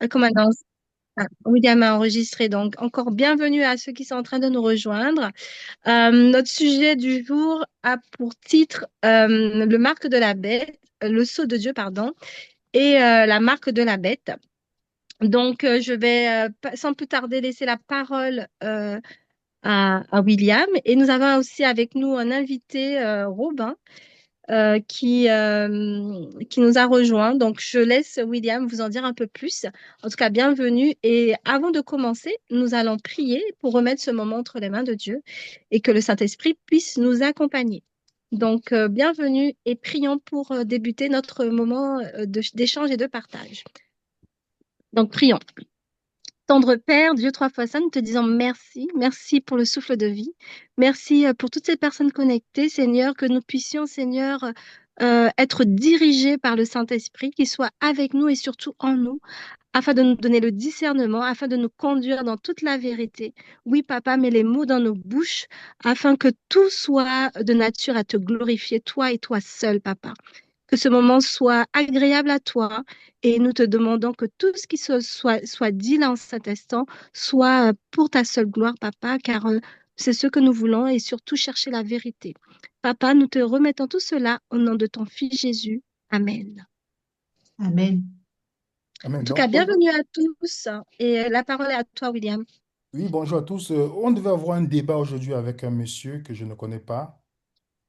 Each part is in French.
Comme annonce, William a enregistré. Donc, encore bienvenue à ceux qui sont en train de nous rejoindre. Notre sujet du jour a pour titre le marque de la bête, le sceau de Dieu, pardon, et la marque de la bête. Donc, je vais sans plus tarder laisser la parole à William. Et nous avons aussi avec nous un invité, Robin, qui nous a rejoint. Donc, je laisse William vous en dire un peu plus. En tout cas, bienvenue. Et avant de commencer, nous allons prier pour remettre ce moment entre les mains de Dieu et que le Saint-Esprit puisse nous accompagner. Donc, bienvenue et prions pour débuter notre moment d'échange et de partage. Donc, prions. Tendre Père, Dieu trois fois saint, nous te disons merci, merci pour le souffle de vie, merci pour toutes ces personnes connectées, Seigneur, que nous puissions, Seigneur, être dirigés par le Saint-Esprit, qu'il soit avec nous et surtout en nous, afin de nous donner le discernement, afin de nous conduire dans toute la vérité. Oui, Papa, mets les mots dans nos bouches, afin que tout soit de nature à te glorifier, toi et toi seul, Papa. Que ce moment soit agréable à toi et nous te demandons que tout ce qui soit dit là en cet instant soit pour ta seule gloire, Papa, car c'est ce que nous voulons et surtout chercher la vérité. Papa, nous te remettons tout cela au nom de ton Fils Jésus. Amen. Amen. En Amen. tout cas, Donc, bienvenue à tous et la parole est à toi, William. oui, bonjour à tous. On devait avoir un débat aujourd'hui avec un monsieur que je ne connais pas.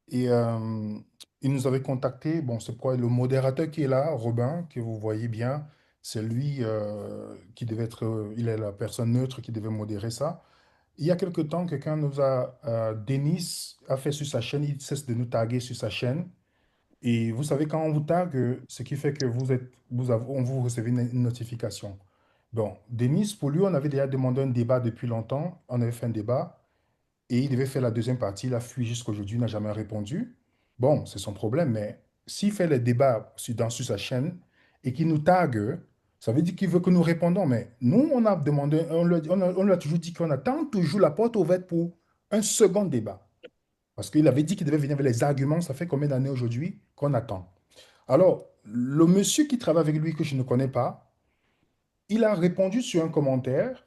Et il nous avait contacté. Bon, c'est quoi? Le modérateur qui est là, Robin, que vous voyez bien, c'est lui qui devait être, il est la personne neutre qui devait modérer ça. Il y a quelque temps, quelqu'un nous a, Denis a fait sur sa chaîne, il cesse de nous taguer sur sa chaîne. Et vous savez, quand on vous tag, ce qui fait que on vous recevez une notification. Bon, Denis, pour lui, on avait déjà demandé un débat depuis longtemps. On avait fait un débat et il devait faire la deuxième partie. Il a fui jusqu'aujourd'hui, il n'a jamais répondu. Bon, c'est son problème, mais s'il fait les débats sur sa chaîne et qu'il nous tague, ça veut dire qu'il veut que nous répondons. Mais nous, on a demandé, on lui a toujours dit qu'on attend toujours la porte ouverte pour un second débat. Parce qu'il avait dit qu'il devait venir avec les arguments. Ça fait combien d'années aujourd'hui qu'on attend? Alors, le monsieur qui travaille avec lui, que je ne connais pas, il a répondu sur un commentaire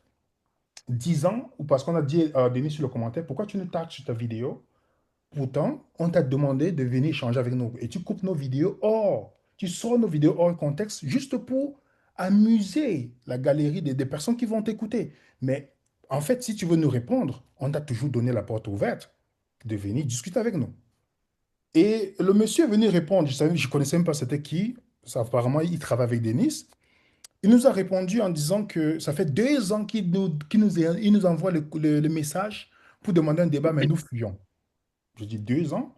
disant, ou parce qu'on a dit à Denis sur le commentaire, pourquoi tu nous tags sur ta vidéo? Pourtant, on t'a demandé de venir échanger avec nous. Et tu coupes nos vidéos hors, tu sors nos vidéos hors contexte juste pour amuser la galerie des personnes qui vont t'écouter. Mais en fait, si tu veux nous répondre, on t'a toujours donné la porte ouverte de venir discuter avec nous. Et le monsieur est venu répondre. Je ne connaissais même pas c'était qui. Ça, apparemment, il travaille avec Denis. Il nous a répondu en disant que ça fait 2 ans il nous envoie le message pour demander un débat, mais nous fuyons. Je dis 2 ans?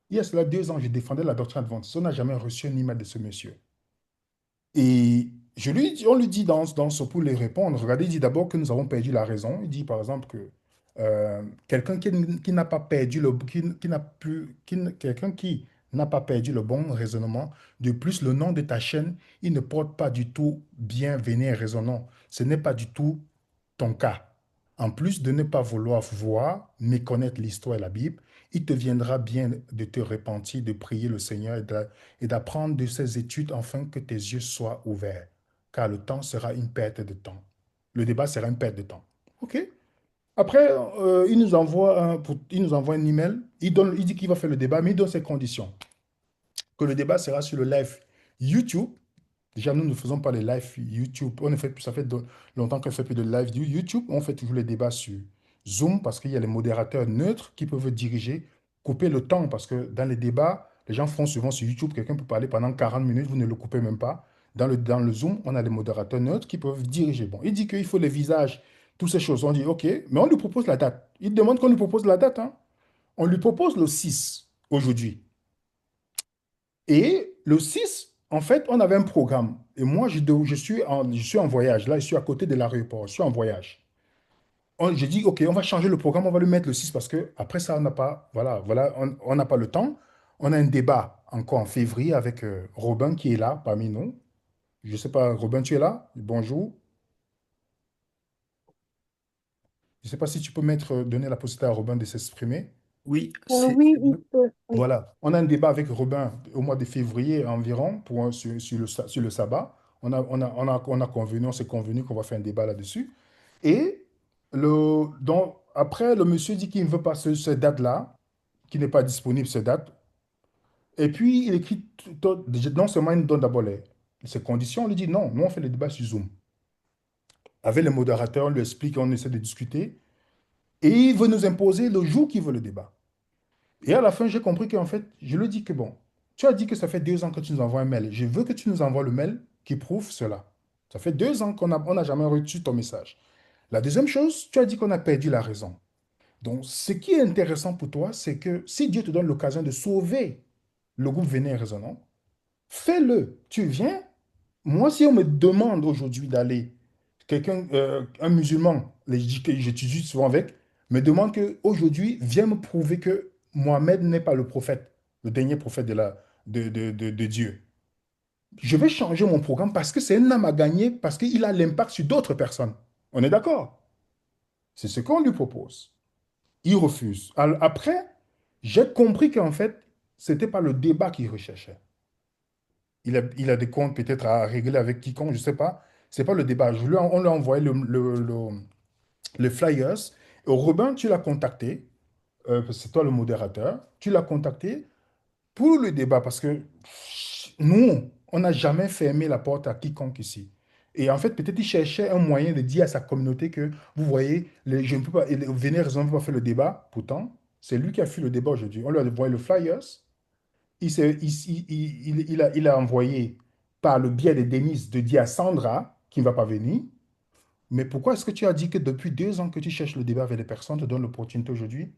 Il y a cela 2 ans, je défendais la doctrine adventiste. On n'a jamais reçu un email de ce monsieur. Et on lui dit dans ce pour lui répondre, regardez, il dit d'abord que nous avons perdu la raison. Il dit par exemple que quelqu'un qui n'a pas perdu qui n'a plus, quelqu'un qui n'a pas perdu le bon raisonnement. De plus, le nom de ta chaîne, il ne porte pas du tout bien, venir raisonnant. Ce n'est pas du tout ton cas. En plus de ne pas vouloir voir, méconnaître l'histoire et la Bible, il te viendra bien de te repentir, de prier le Seigneur et d'apprendre de ces études afin que tes yeux soient ouverts. Car le temps sera une perte de temps. Le débat sera une perte de temps. OK? Après, il nous envoie un email. Il dit qu'il va faire le débat, mais il donne ses conditions. Que le débat sera sur le live YouTube. Déjà, nous ne faisons pas les lives YouTube. Ça fait longtemps qu'on ne fait plus de live YouTube. On fait toujours les débats sur Zoom parce qu'il y a les modérateurs neutres qui peuvent diriger, couper le temps parce que dans les débats, les gens font souvent sur YouTube, quelqu'un peut parler pendant 40 minutes, vous ne le coupez même pas. Dans le Zoom, on a les modérateurs neutres qui peuvent diriger. Bon, il dit qu'il faut les visages, toutes ces choses. On dit OK, mais on lui propose la date. Il demande qu'on lui propose la date, hein. On lui propose le 6 aujourd'hui. Et le 6, en fait, on avait un programme. Et moi, je suis en voyage. Là, je suis à côté de l'aéroport. Je suis en voyage. J'ai dit, OK, on va changer le programme. On va le mettre le 6 parce que après ça, on n'a pas, voilà, on n'a pas le temps. On a un débat encore en février avec Robin qui est là parmi nous. Je ne sais pas, Robin, tu es là? Bonjour. Je ne sais pas si tu peux donner la possibilité à Robin de s'exprimer. Oui, c'est Oui, c'est il bon. peut. Oui. Voilà, on a un débat avec Robin au mois de février environ sur le sabbat. On a convenu, on s'est convenu qu'on va faire un débat là-dessus. Et donc, après, le monsieur dit qu'il ne veut pas cette date-là, qu'il n'est pas disponible cette date. Et puis, il écrit, non seulement il nous donne d'abord ses conditions, on lui dit non, nous on fait le débat sur Zoom. Avec les modérateurs, on lui explique, on essaie de discuter. Et il veut nous imposer le jour qu'il veut le débat. Et à la fin, j'ai compris qu'en fait, je lui dis que bon, tu as dit que ça fait 2 ans que tu nous envoies un mail. Je veux que tu nous envoies le mail qui prouve cela. Ça fait 2 ans qu'on n'a jamais reçu ton message. La deuxième chose, tu as dit qu'on a perdu la raison. Donc, ce qui est intéressant pour toi, c'est que si Dieu te donne l'occasion de sauver le groupe Véné Raisonnant, fais-le. Tu viens. Moi, si on me demande aujourd'hui d'aller, un musulman, que j'étudie souvent avec, me demande qu'aujourd'hui, viens me prouver que Mohamed n'est pas le prophète, le dernier prophète de Dieu. Je vais changer mon programme parce que c'est un âme à gagner, parce qu'il a l'impact sur d'autres personnes. On est d'accord? C'est ce qu'on lui propose. Il refuse. Après, j'ai compris qu'en fait, ce n'était pas le débat qu'il recherchait. Il a des comptes peut-être à régler avec quiconque, je ne sais pas. Ce n'est pas le débat. On lui a envoyé le flyers. Et Robin, tu l'as contacté, c'est toi le modérateur, tu l'as contacté pour le débat parce que nous, on n'a jamais fermé la porte à quiconque ici. Et en fait, peut-être il cherchait un moyen de dire à sa communauté que, vous voyez, je ne peux pas, venez raison, ne peut pas faire le débat. Pourtant, c'est lui qui a fait le débat aujourd'hui. On lui a envoyé le flyers. Il a envoyé par le biais de Denis de dire à Sandra qu'il ne va pas venir. Mais pourquoi est-ce que tu as dit que depuis 2 ans que tu cherches le débat avec les personnes, te donne l'opportunité aujourd'hui?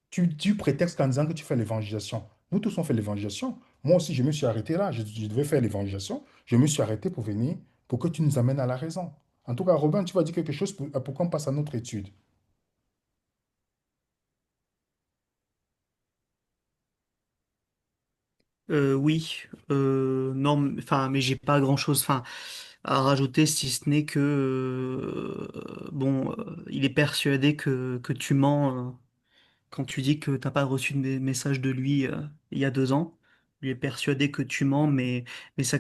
Tu prétextes en disant que tu fais l'évangélisation. Nous tous, on fait l'évangélisation. Moi aussi, je me suis arrêté là. Je devais faire l'évangélisation. Je me suis arrêté pour venir, pour que tu nous amènes à la raison. En tout cas, Robin, tu vas dire quelque chose pour qu'on passe à notre étude. Oui, non, enfin, mais j'ai pas grand-chose, enfin, à rajouter si ce n'est que, bon, il est persuadé que tu mens quand tu dis que t'as pas reçu de message de lui il y a 2 ans. Il est persuadé que tu mens, mais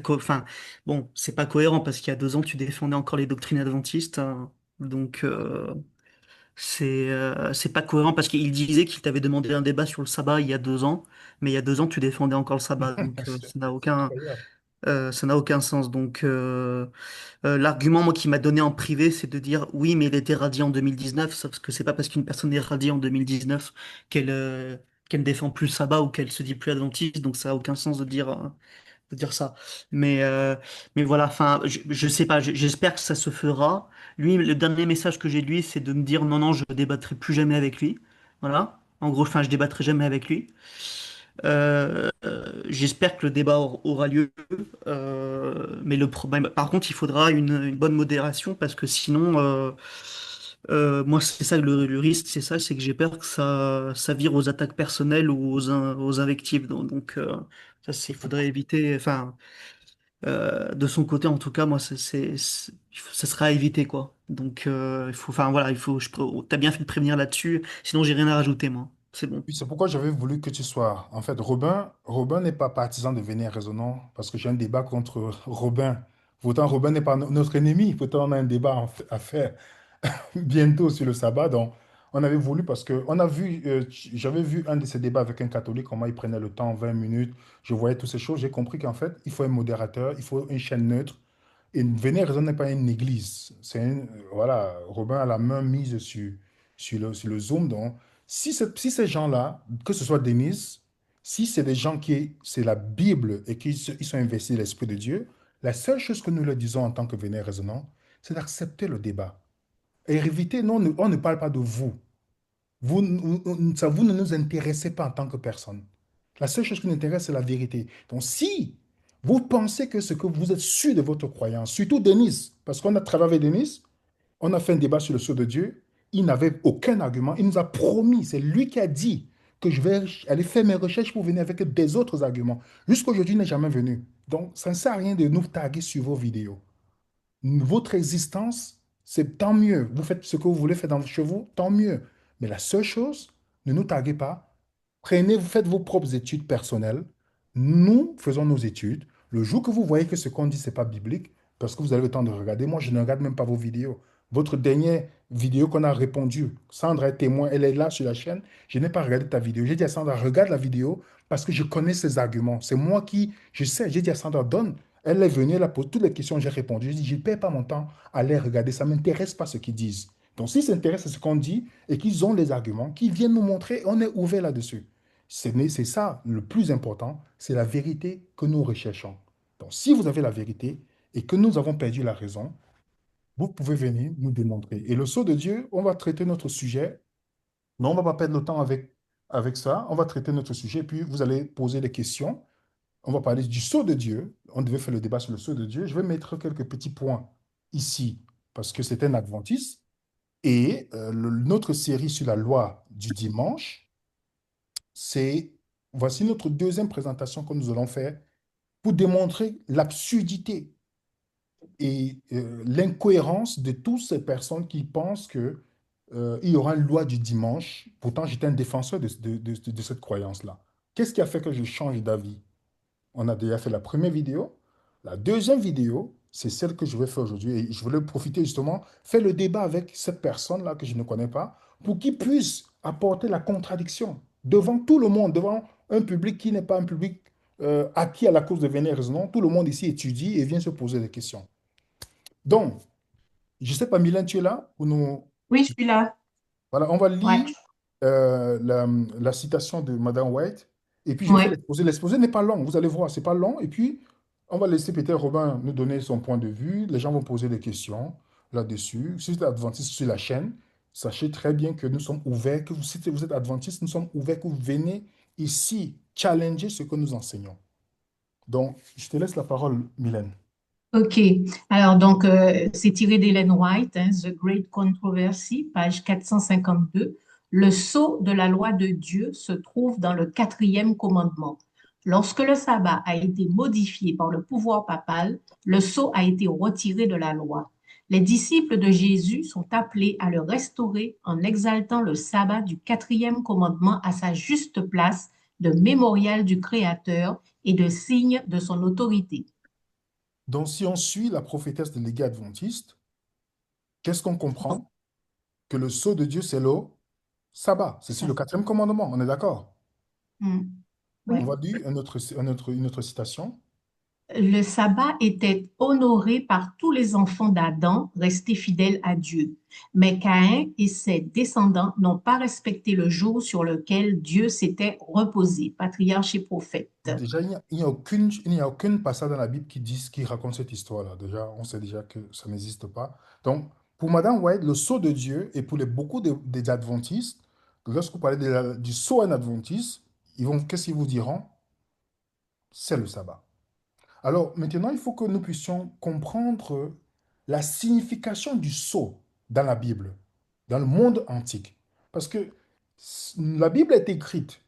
enfin, bon, c'est pas cohérent parce qu'il y a 2 ans tu défendais encore les doctrines adventistes, hein. Donc c'est pas cohérent parce qu'il disait qu'il t'avait demandé un débat sur le sabbat il y a 2 ans, mais il y a 2 ans tu défendais encore le sabbat, donc C'est incroyable. ça n'a aucun sens. Donc l'argument moi qui m'a donné en privé, c'est de dire oui, mais il était radié en 2019, sauf que c'est pas parce qu'une personne est radiée en 2019 qu'elle ne défend plus le sabbat ou qu'elle se dit plus adventiste, donc ça a aucun sens de dire ça. Mais, euh, mais voilà, enfin, je sais pas, j'espère que ça se fera. Lui, le dernier message que j'ai de lui, c'est de me dire non, non, je débattrai plus jamais avec lui. Voilà. En gros, enfin, je débattrai jamais avec lui. J'espère que le débat aura lieu. Mais le problème, par contre, il faudra une bonne modération parce que sinon, moi, c'est ça le risque, c'est ça, c'est que j'ai peur que ça vire aux attaques personnelles ou aux invectives. Donc, ça, il faudrait éviter. Enfin, de son côté, en tout cas, moi, ça sera à éviter, quoi. Donc, il faut, enfin, voilà, t'as bien fait de prévenir là-dessus. Sinon, j'ai rien à rajouter, moi. C'est bon. Oui, c'est pourquoi j'avais voulu que tu sois. En fait, Robin n'est pas partisan de venir raisonnant parce que j'ai un débat contre Robin. Pourtant, Robin n'est pas notre ennemi. Pourtant, on a un débat à faire bientôt sur le sabbat. Donc, on avait voulu parce que j'avais vu un de ces débats avec un catholique, comment il prenait le temps, 20 minutes. Je voyais toutes ces choses. J'ai compris qu'en fait, il faut un modérateur, il faut une chaîne neutre. Et venir raison n'est pas une église. Voilà, Robin a la main mise sur le Zoom. Donc, si ces gens-là, que ce soit Denise, si c'est des gens c'est la Bible et ils sont investis de l'Esprit de Dieu, la seule chose que nous leur disons en tant que vénère raisonnant, c'est d'accepter le débat. Et éviter, non, on ne parle pas de vous. Vous ne nous intéressez pas en tant que personne. La seule chose qui nous intéresse, c'est la vérité. Donc, si vous pensez que ce que vous êtes sûr de votre croyance, surtout Denis, parce qu'on a travaillé avec Denis, on a fait un débat sur le sceau de Dieu, il n'avait aucun argument. Il nous a promis, c'est lui qui a dit que je vais aller faire mes recherches pour venir avec des autres arguments. Jusqu'à aujourd'hui, il n'est jamais venu. Donc, ça ne sert à rien de nous taguer sur vos vidéos. Votre existence, c'est tant mieux. Vous faites ce que vous voulez faire chez vous, tant mieux. Mais la seule chose, ne nous taguez pas. Vous faites vos propres études personnelles. Nous faisons nos études. Le jour que vous voyez que ce qu'on dit, ce n'est pas biblique, parce que vous avez le temps de regarder. Moi, je ne regarde même pas vos vidéos. Votre dernière vidéo qu'on a répondu, Sandra est témoin, elle est là sur la chaîne. Je n'ai pas regardé ta vidéo. J'ai dit à Sandra, regarde la vidéo parce que je connais ses arguments. C'est moi qui, je sais. J'ai dit à Sandra, donne. Elle est venue, elle a posé toutes les questions, j'ai répondu. J'ai dit, je ne perds pas mon temps à les regarder. Ça ne m'intéresse pas ce qu'ils disent. Donc, s'ils s'intéressent à ce qu'on dit et qu'ils ont les arguments, qu'ils viennent nous montrer, on est ouvert là-dessus. C'est ça le plus important, c'est la vérité que nous recherchons. Donc, si vous avez la vérité et que nous avons perdu la raison, vous pouvez venir nous démontrer. Et le sceau de Dieu, on va traiter notre sujet. Non, on ne va pas perdre le temps avec ça. On va traiter notre sujet, puis vous allez poser des questions. On va parler du sceau de Dieu. On devait faire le débat sur le sceau de Dieu. Je vais mettre quelques petits points ici, parce que c'est un adventiste. Et notre série sur la loi du dimanche, c'est, voici notre deuxième présentation que nous allons faire pour démontrer l'absurdité et l'incohérence de toutes ces personnes qui pensent que, il y aura une loi du dimanche. Pourtant, j'étais un défenseur de cette croyance-là. Qu'est-ce qui a fait que je change d'avis? On a déjà fait la première vidéo. La deuxième vidéo, c'est celle que je vais faire aujourd'hui. Et je voulais profiter justement, faire le débat avec cette personne-là que je ne connais pas, pour qu'il puisse apporter la contradiction devant tout le monde, devant un public qui n'est pas un public acquis à la cause de venir raisonnant. Tout le monde ici étudie et vient se poser des questions. Donc, je ne sais pas, Mylène, tu es là ou nous... Oui, je suis là. Voilà, on va Ouais. lire la citation de Madame White et puis je vais faire Ouais. l'exposé. L'exposé n'est pas long, vous allez voir, c'est pas long. Et puis, on va laisser peut-être Robin nous donner son point de vue. Les gens vont poser des questions là-dessus. Si vous êtes adventiste sur la chaîne, sachez très bien que nous sommes ouverts, que si vous êtes adventiste, nous sommes ouverts, que vous venez ici challenger ce que nous enseignons. Donc, je te laisse la parole, Mylène. OK. Alors, donc, c'est tiré d'Ellen White, hein, The Great Controversy, page 452. Le sceau de la loi de Dieu se trouve dans le quatrième commandement. Lorsque le sabbat a été modifié par le pouvoir papal, le sceau a été retiré de la loi. Les disciples de Jésus sont appelés à le restaurer en exaltant le sabbat du quatrième commandement à sa juste place de mémorial du Créateur et de signe de son autorité. Donc, si on suit la prophétesse de l'Église adventiste, qu'est-ce qu'on comprend? Que le sceau de Dieu, c'est le sabbat. C'est sur le quatrième commandement, on est d'accord? Mm. On Oui. va dire une autre citation. Le sabbat était honoré par tous les enfants d'Adam restés fidèles à Dieu. Mais Caïn et ses descendants n'ont pas respecté le jour sur lequel Dieu s'était reposé. Patriarche et prophète. Déjà, il n'y a aucun passage dans la Bible qui raconte cette histoire-là. Déjà, on sait déjà que ça n'existe pas. Donc, pour Madame White, le sceau de Dieu, et pour beaucoup des adventistes, lorsque vous parlez du sceau en adventiste, qu'est-ce qu'ils vous diront? C'est le sabbat. Alors, maintenant, il faut que nous puissions comprendre la signification du sceau dans la Bible, dans le monde antique. Parce que la Bible est écrite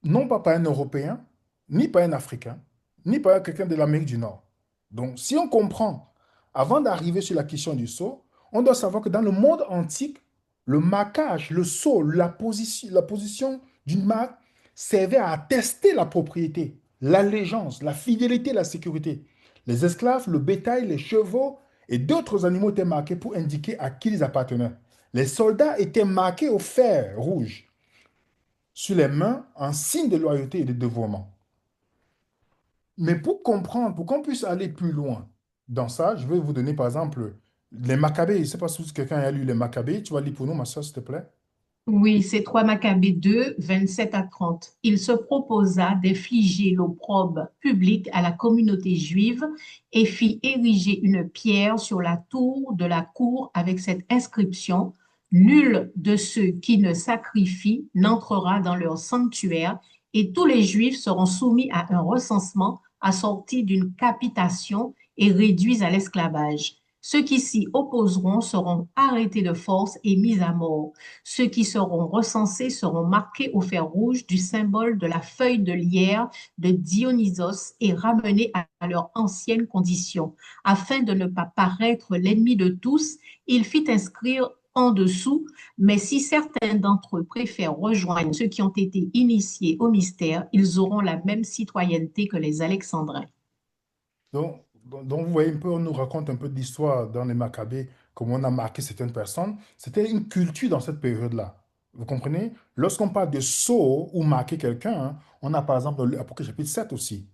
non pas par un Européen, ni par un Africain, ni par quelqu'un de l'Amérique du Nord. Donc, si on comprend, avant d'arriver sur la question du sceau, on doit savoir que dans le monde antique, le marquage, le sceau, la position d'une marque servait à attester la propriété, l'allégeance, la fidélité, la sécurité. Les esclaves, le bétail, les chevaux et d'autres animaux étaient marqués pour indiquer à qui ils appartenaient. Les soldats étaient marqués au fer rouge sur les mains en signe de loyauté et de dévouement. Mais pour comprendre, pour qu'on puisse aller plus loin dans ça, je vais vous donner par exemple les Maccabées. Je ne sais pas si quelqu'un a lu les Maccabées. Tu vas lire pour nous, ma soeur, s'il te plaît. Oui, c'est 3 Maccabées 2, 27 à 30. Il se proposa d'infliger l'opprobre public à la communauté juive et fit ériger une pierre sur la tour de la cour avec cette inscription: Nul de ceux qui ne sacrifient n'entrera dans leur sanctuaire, et tous les Juifs seront soumis à un recensement assorti d'une capitation et réduits à l'esclavage. Ceux qui s'y opposeront seront arrêtés de force et mis à mort. Ceux qui seront recensés seront marqués au fer rouge du symbole de la feuille de lierre de Dionysos et ramenés à leur ancienne condition. Afin de ne pas paraître l'ennemi de tous, il fit inscrire en dessous: mais si certains d'entre eux préfèrent rejoindre ceux qui ont été initiés au mystère, ils auront la même citoyenneté que les Alexandrins. Donc, Donc, vous voyez un peu, on nous raconte un peu d'histoire dans les Maccabées, comment on a marqué certaines personnes. C'était une culture dans cette période-là. Vous comprenez? Lorsqu'on parle de sceau ou marquer quelqu'un, hein, on a par exemple l'Apocalypse chapitre 7 aussi.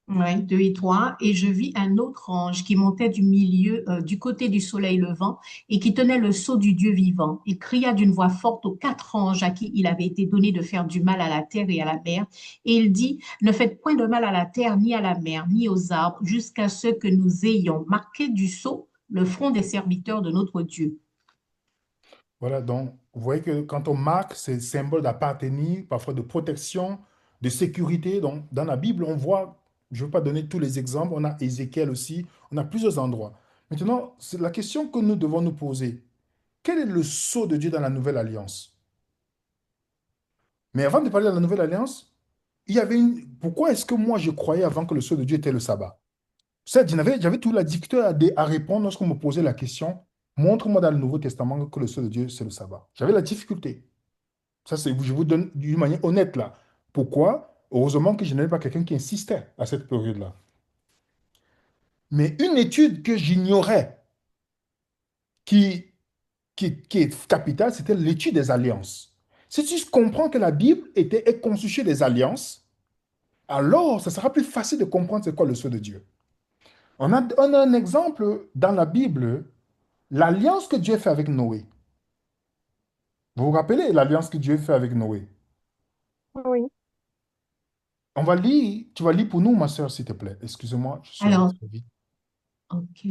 Ouais, 2 et 3. Et je vis un autre ange qui montait du milieu, du côté du soleil levant et qui tenait le sceau du Dieu vivant. Il cria d'une voix forte aux 4 anges à qui il avait été donné de faire du mal à la terre et à la mer. Et il dit, ne faites point de mal à la terre, ni à la mer, ni aux arbres, jusqu'à ce que nous ayons marqué du sceau le front des serviteurs de notre Dieu. Voilà, donc vous voyez que quand on marque, c'est le symbole d'appartenir, parfois de protection, de sécurité. Donc dans la Bible, on voit, je ne veux pas donner tous les exemples, on a Ézéchiel aussi, on a plusieurs endroits. Maintenant, c'est la question que nous devons nous poser. Quel est le sceau de Dieu dans la nouvelle alliance? Mais avant de parler de la nouvelle alliance, il y avait une... Pourquoi est-ce que moi je croyais avant que le sceau de Dieu était le sabbat? Certes, j'avais toute la difficulté à répondre lorsqu'on me posait la question, montre-moi dans le Nouveau Testament que le sceau de Dieu, c'est le sabbat. J'avais la difficulté. Ça, c'est, je vous donne d'une manière honnête là. Pourquoi? Heureusement que je n'avais pas quelqu'un qui insistait à cette période-là. Mais une étude que j'ignorais, qui, qui est capitale, c'était l'étude des alliances. Si tu comprends que la Bible est constituée des alliances, alors ça sera plus facile de comprendre c'est quoi le sceau de Dieu. On a un exemple dans la Bible, l'alliance que Dieu fait avec Noé. Vous vous rappelez l'alliance que Dieu fait avec Noé? Oui. On va lire, tu vas lire pour nous, ma soeur, s'il te plaît. Excusez-moi, je suis allé Alors, trop vite. OK.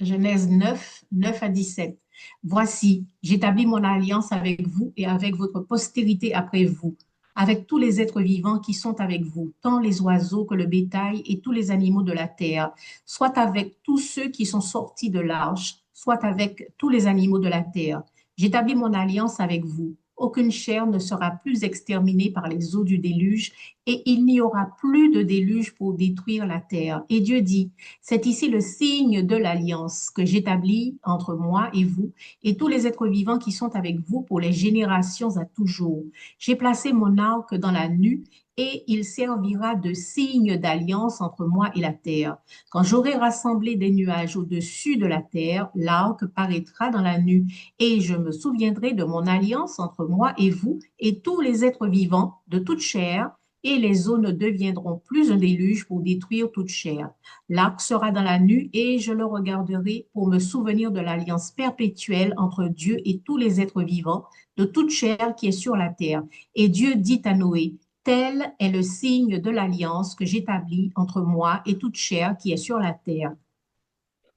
Genèse 9, 9 à 17. Voici, j'établis mon alliance avec vous et avec votre postérité après vous, avec tous les êtres vivants qui sont avec vous, tant les oiseaux que le bétail et tous les animaux de la terre, soit avec tous ceux qui sont sortis de l'arche, soit avec tous les animaux de la terre. J'établis mon alliance avec vous. Aucune chair ne sera plus exterminée par les eaux du déluge, et il n'y aura plus de déluge pour détruire la terre. Et Dieu dit, c'est ici le signe de l'alliance que j'établis entre moi et vous et tous les êtres vivants qui sont avec vous pour les générations à toujours. J'ai placé mon arc dans la nue et il servira de signe d'alliance entre moi et la terre. Quand j'aurai rassemblé des nuages au-dessus de la terre, l'arc paraîtra dans la nue et je me souviendrai de mon alliance entre moi et vous et tous les êtres vivants de toute chair et les eaux ne deviendront plus un déluge pour détruire toute chair. L'arc sera dans la nue et je le regarderai pour me souvenir de l'alliance perpétuelle entre Dieu et tous les êtres vivants, de toute chair qui est sur la terre. Et Dieu dit à Noé, tel est le signe de l'alliance que j'établis entre moi et toute chair qui est sur la terre.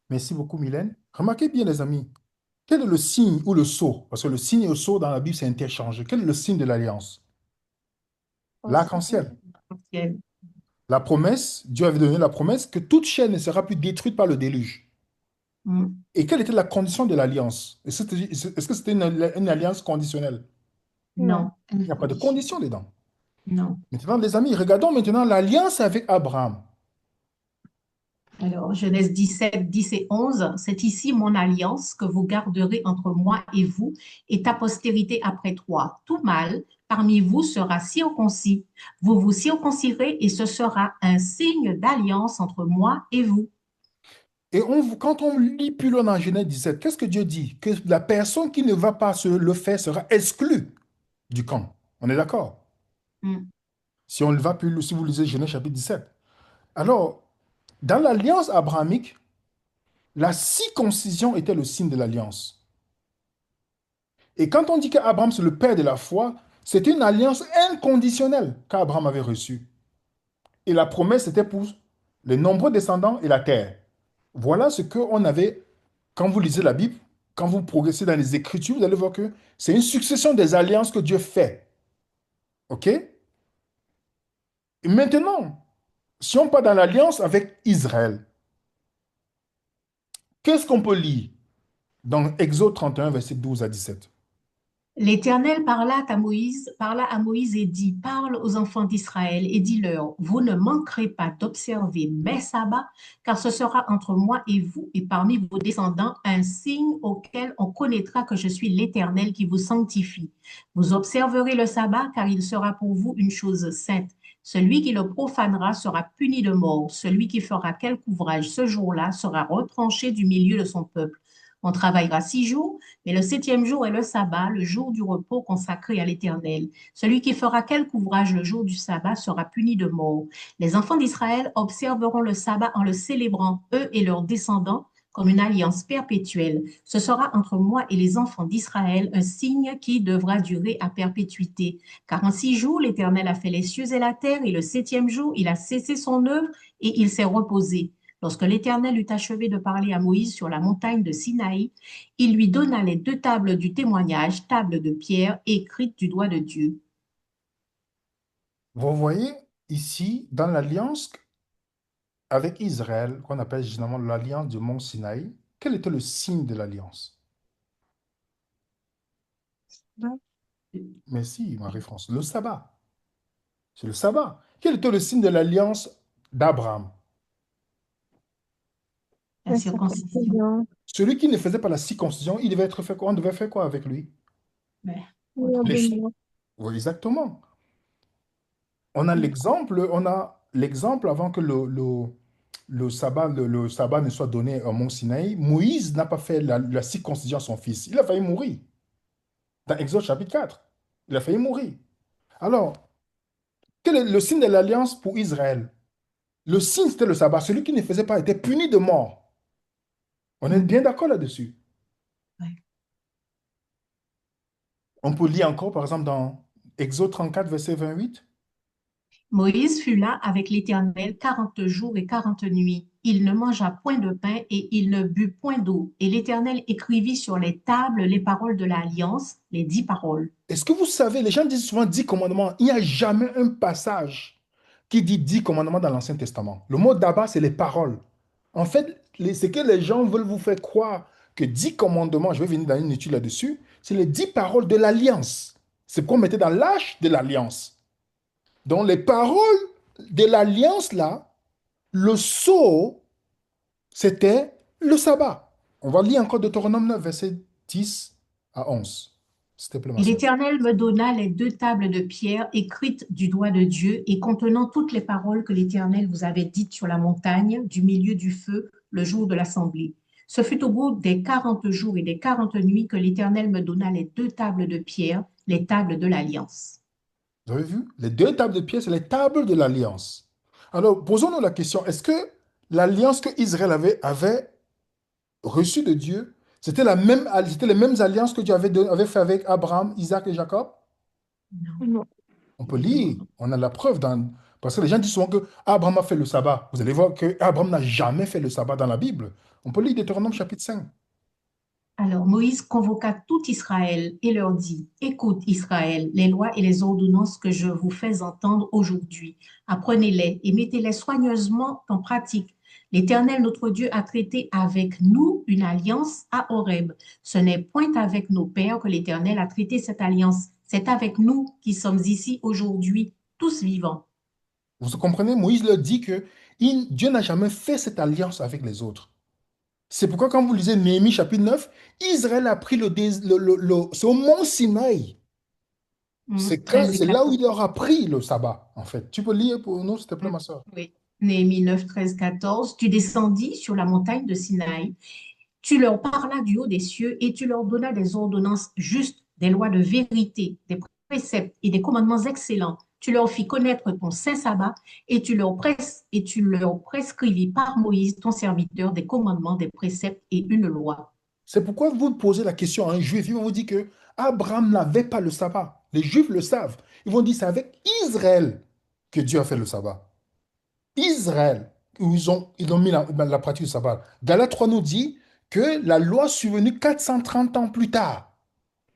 Merci beaucoup, Mylène. Remarquez bien, les amis, quel est le signe ou le sceau? Parce que le signe et le sceau dans la Bible, c'est interchangé. Quel est le signe de l'alliance? L'arc-en-ciel. La promesse, Dieu avait donné la promesse que toute chair ne sera plus détruite par le déluge. Mm. Et quelle était la condition de l'alliance? Est-ce que c'était une alliance conditionnelle? Non. Non, Il n'y a pas de inconditionnel. condition dedans. Non. Maintenant, les amis, regardons maintenant l'alliance avec Abraham. Alors, Genèse 17, 10 et 11, c'est ici mon alliance que vous garderez entre moi et vous et ta postérité après toi. Tout mâle parmi vous sera circoncis. Vous vous circoncirez et ce sera un signe d'alliance entre moi et vous. Et quand on lit plus loin dans Genèse 17, qu'est-ce que Dieu dit? Que la personne qui ne va pas le faire sera exclue du camp. On est d'accord? Mm. Si on le va plus, si vous lisez Genèse chapitre 17. Alors, dans l'alliance abrahamique, la circoncision était le signe de l'alliance. Et quand on dit qu'Abraham, c'est le père de la foi, c'est une alliance inconditionnelle qu'Abraham avait reçue. Et la promesse était pour les nombreux descendants et la terre. Voilà ce qu'on avait, quand vous lisez la Bible, quand vous progressez dans les Écritures, vous allez voir que c'est une succession des alliances que Dieu fait. OK? Et maintenant, si on part dans l'alliance avec Israël, qu'est-ce qu'on peut lire dans Exode 31, verset 12 à 17? L'Éternel parla à Moïse et dit, parle aux enfants d'Israël et dis-leur, vous ne manquerez pas d'observer mes sabbats, car ce sera entre moi et vous et parmi vos descendants un signe auquel on connaîtra que je suis l'Éternel qui vous sanctifie. Vous observerez le sabbat, car il sera pour vous une chose sainte. Celui qui le profanera sera puni de mort. Celui qui fera quelque ouvrage ce jour-là sera retranché du milieu de son peuple. On travaillera 6 jours, mais le septième jour est le sabbat, le jour du repos consacré à l'Éternel. Celui qui fera quelque ouvrage le jour du sabbat sera puni de mort. Les enfants d'Israël observeront le sabbat en le célébrant, eux et leurs descendants, comme une alliance perpétuelle. Ce sera entre moi et les enfants d'Israël un signe qui devra durer à perpétuité. Car en 6 jours, l'Éternel a fait les cieux et la terre, et le septième jour, il a cessé son œuvre et il s'est reposé. Lorsque l'Éternel eut achevé de parler à Moïse sur la montagne de Sinaï, il lui donna les 2 tables du témoignage, tables de pierre écrites du doigt de Dieu. Vous voyez ici, dans l'alliance avec Israël, qu'on appelle généralement l'alliance du mont Sinaï, quel était le signe de l'alliance? Merci, Marie-France. Le sabbat. C'est le sabbat. Quel était le signe de l'alliance d'Abraham? La circoncision. Celui qui ne faisait pas la circoncision, il devait être fait quoi? On devait faire quoi avec lui? Mais, Les- Oui, exactement. On a l'exemple avant que le sabbat ne soit donné au mont Sinaï. Moïse n'a pas fait la circoncision à son fils. Il a failli mourir. Dans Exode chapitre 4, il a failli mourir. Alors, quel est le signe de l'alliance pour Israël? Le signe, c'était le sabbat. Celui qui ne faisait pas était puni de mort. On est bien d'accord là-dessus. ouais. On peut lire encore, par exemple, dans Exode 34, verset 28. Moïse fut là avec l'Éternel 40 jours et 40 nuits. Il ne mangea point de pain et il ne but point d'eau. Et l'Éternel écrivit sur les tables les paroles de l'Alliance, les 10 paroles. Est-ce que vous savez, les gens disent souvent 10 commandements. Il n'y a jamais un passage qui dit 10 commandements dans l'Ancien Testament. Le mot d'abord, c'est les paroles. En fait, ce que les gens veulent vous faire croire que 10 commandements, je vais venir dans une étude là-dessus, c'est les 10 paroles de l'Alliance. C'est qu'on mettait dans l'arche de l'Alliance. Donc, les paroles de l'Alliance, là, le sceau, c'était le sabbat. On va lire encore Deutéronome 9, verset 10 à 11. S'il te plaît, ma Et soeur. l'Éternel me donna les 2 tables de pierre écrites du doigt de Dieu et contenant toutes les paroles que l'Éternel vous avait dites sur la montagne du milieu du feu le jour de l'assemblée. Ce fut au bout des 40 jours et des 40 nuits que l'Éternel me donna les 2 tables de pierre, les tables de l'Alliance. Vous avez vu? Les 2 tables de pierre, c'est les tables de l'alliance. Alors, posons-nous la question, est-ce que l'alliance que Israël avait reçue de Dieu, c'était les mêmes alliances que Dieu avait fait avec Abraham, Isaac et Jacob? Non. On peut lire, on a la preuve parce que les gens disent souvent que Abraham a fait le sabbat. Vous allez voir que Abraham n'a jamais fait le sabbat dans la Bible. On peut lire Deutéronome chapitre 5. Alors Moïse convoqua tout Israël et leur dit, écoute Israël, les lois et les ordonnances que je vous fais entendre aujourd'hui. Apprenez-les et mettez-les soigneusement en pratique. L'Éternel, notre Dieu, a traité avec nous une alliance à Horeb. Ce n'est point avec nos pères que l'Éternel a traité cette alliance. C'est avec nous qui sommes ici aujourd'hui, tous vivants. Vous comprenez? Moïse leur dit que Dieu n'a jamais fait cette alliance avec les autres. C'est pourquoi quand vous lisez Néhémie chapitre 9, Israël a pris c'est au mont Sinaï. C'est 13 et là où 14. il leur a pris le sabbat, en fait. Tu peux lire pour nous, s'il te plaît, ma soeur. Oui. Néhémie 9, 13, 14. Tu descendis sur la montagne de Sinaï. Tu leur parlas du haut des cieux et tu leur donnas des ordonnances justes, des lois de vérité, des préceptes et des commandements excellents. Tu leur fis connaître ton saint sabbat et tu leur prescrivis par Moïse, ton serviteur, des commandements, des préceptes et une loi. C'est pourquoi vous posez la question à un juif, ils vont vous dire que Abraham n'avait pas le sabbat. Les juifs le savent. Ils vont dire c'est avec Israël que Dieu a fait le sabbat. Israël, où ils ont mis la pratique du sabbat. Galates 3 nous dit que la loi est survenue 430 ans plus tard.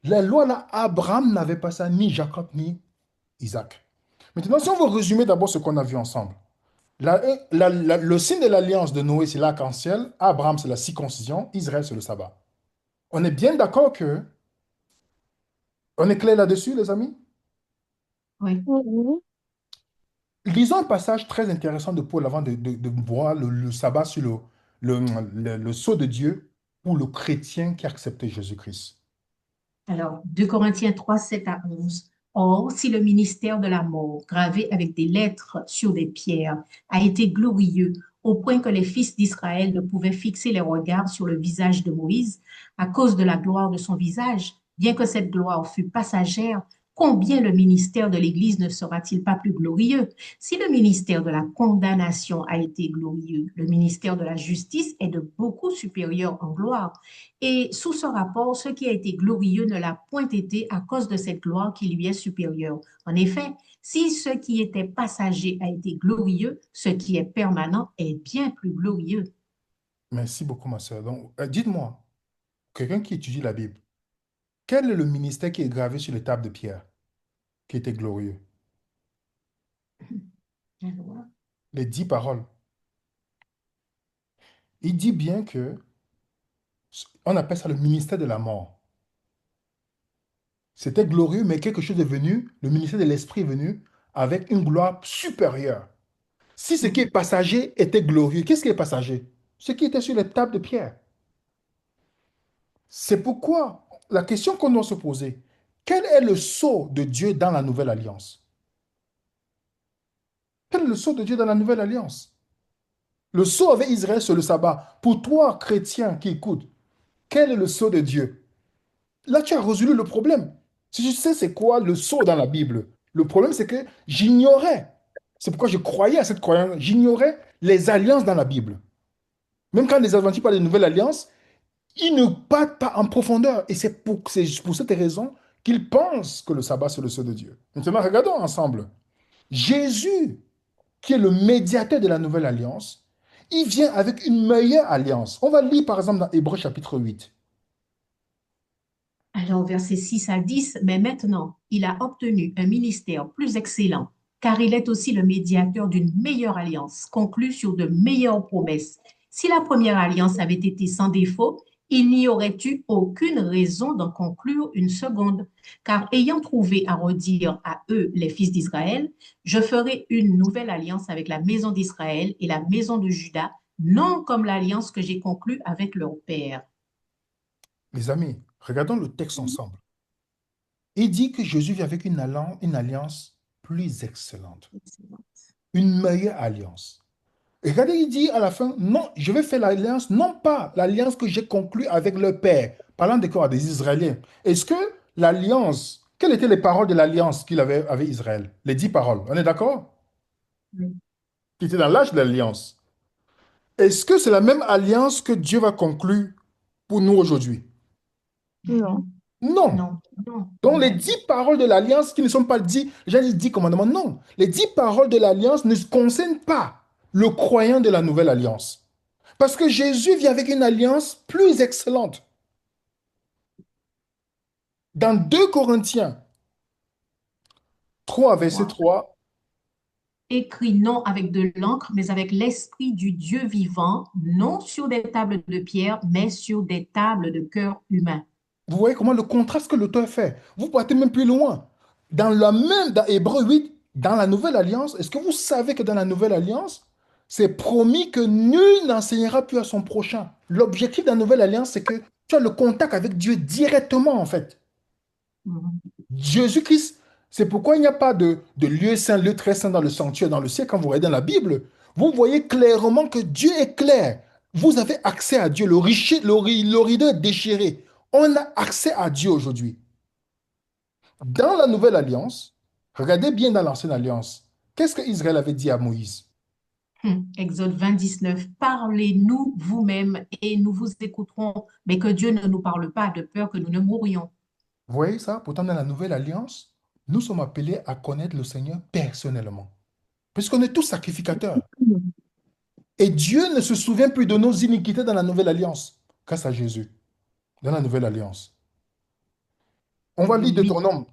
La loi là, Abraham n'avait pas ça, ni Jacob, ni Isaac. Maintenant, si on veut résumer d'abord ce qu'on a vu ensemble. Le signe de l'alliance de Noé, c'est l'arc-en-ciel. Abraham, c'est la circoncision. Israël, c'est le sabbat. On est bien d'accord que... On est clair là-dessus, les amis? Oui. Lisons un passage très intéressant de Paul avant de voir le sabbat sur le sceau de Dieu pour le chrétien qui a accepté Jésus-Christ. Alors, 2 Corinthiens 3, 7 à 11. Or, si le ministère de la mort, gravé avec des lettres sur des pierres, a été glorieux au point que les fils d'Israël ne pouvaient fixer les regards sur le visage de Moïse à cause de la gloire de son visage, bien que cette gloire fût passagère, combien le ministère de l'Église ne sera-t-il pas plus glorieux? Si le ministère de la condamnation a été glorieux, le ministère de la justice est de beaucoup supérieur en gloire. Et sous ce rapport, ce qui a été glorieux ne l'a point été à cause de cette gloire qui lui est supérieure. En effet, si ce qui était passager a été glorieux, ce qui est permanent est bien plus glorieux. Merci beaucoup, ma sœur. Donc, dites-moi, quelqu'un qui étudie la Bible, quel est le ministère qui est gravé sur les tables de pierre, qui était glorieux? Les 10 paroles. Il dit bien que on appelle ça le ministère de la mort. C'était glorieux, mais quelque chose est venu, le ministère de l'Esprit est venu avec une gloire supérieure. Si ce qui est passager était glorieux, qu'est-ce qui est passager? Ce qui était sur les tables de pierre. C'est pourquoi la question qu'on doit se poser, quel est le sceau de Dieu dans la nouvelle alliance? Quel est le sceau de Dieu dans la nouvelle alliance? Le sceau avec Israël sur le sabbat. Pour toi, chrétien qui écoute, quel est le sceau de Dieu? Là, tu as résolu le problème. Si je sais c'est quoi le sceau dans la Bible, le problème c'est que j'ignorais. C'est pourquoi je croyais à cette croyance. J'ignorais les alliances dans la Bible. Même quand les Adventistes parlent de nouvelle alliance, ils ne partent pas en profondeur. Et c'est pour cette raison qu'ils pensent que le sabbat, c'est le sceau de Dieu. Maintenant, regardons ensemble. Jésus, qui est le médiateur de la nouvelle alliance, il vient avec une meilleure alliance. On va lire par exemple dans Hébreux chapitre 8. Alors, versets 6 à 10, mais maintenant, il a obtenu un ministère plus excellent, car il est aussi le médiateur d'une meilleure alliance, conclue sur de meilleures promesses. Si la première alliance avait été sans défaut, il n'y aurait eu aucune raison d'en conclure une seconde, car ayant trouvé à redire à eux, les fils d'Israël, je ferai une nouvelle alliance avec la maison d'Israël et la maison de Juda, non comme l'alliance que j'ai conclue avec leur père. Les amis, regardons le texte ensemble. Il dit que Jésus vient avec une alliance plus excellente, une meilleure alliance. Et regardez, il dit à la fin, non, je vais faire l'alliance, non pas l'alliance que j'ai conclue avec le Père, parlant des corps des Israéliens. Est-ce que l'alliance, quelles étaient les paroles de l'alliance qu'il avait avec Israël? Les 10 paroles, on est d'accord? Oui. Qui étaient dans l'âge de l'alliance. Est-ce que c'est la même alliance que Dieu va conclure pour nous aujourd'hui? Non. Non. Non, non, Donc les non. 10 paroles de l'alliance qui ne sont pas 10, les gens disent 10 commandements, non. Les 10 paroles de l'alliance ne concernent pas le croyant de la nouvelle alliance. Parce que Jésus vient avec une alliance plus excellente. Dans 2 Corinthiens 3, verset 3, Écrit non avec de l'encre, mais avec l'esprit du Dieu vivant, non sur des tables de pierre, mais sur des tables de cœur humain. vous voyez comment le contraste que l'auteur fait. Vous partez même plus loin. Dans Hébreux 8, dans la nouvelle alliance, est-ce que vous savez que dans la nouvelle alliance, c'est promis que nul n'enseignera plus à son prochain. L'objectif de la nouvelle alliance, c'est que tu as le contact avec Dieu directement, en fait. Mhm. Jésus-Christ, c'est pourquoi il n'y a pas de lieu saint, lieu très saint dans le sanctuaire, dans le ciel. Quand vous regardez dans la Bible, vous voyez clairement que Dieu est clair. Vous avez accès à Dieu. Le rideau est déchiré. On a accès à Dieu aujourd'hui. Dans la nouvelle alliance, regardez bien dans l'ancienne alliance. Qu'est-ce que Israël avait dit à Moïse? Exode 20, 19. Parlez-nous vous-même et nous vous écouterons, mais que Dieu ne nous parle pas de peur que nous ne mourions. Vous voyez ça? Pourtant, dans la nouvelle alliance, nous sommes appelés à connaître le Seigneur personnellement. Puisqu'on est tous sacrificateurs. Et Dieu ne se souvient plus de nos iniquités dans la nouvelle alliance, grâce à Jésus, dans la nouvelle alliance. On va lire 8. Deutéronome.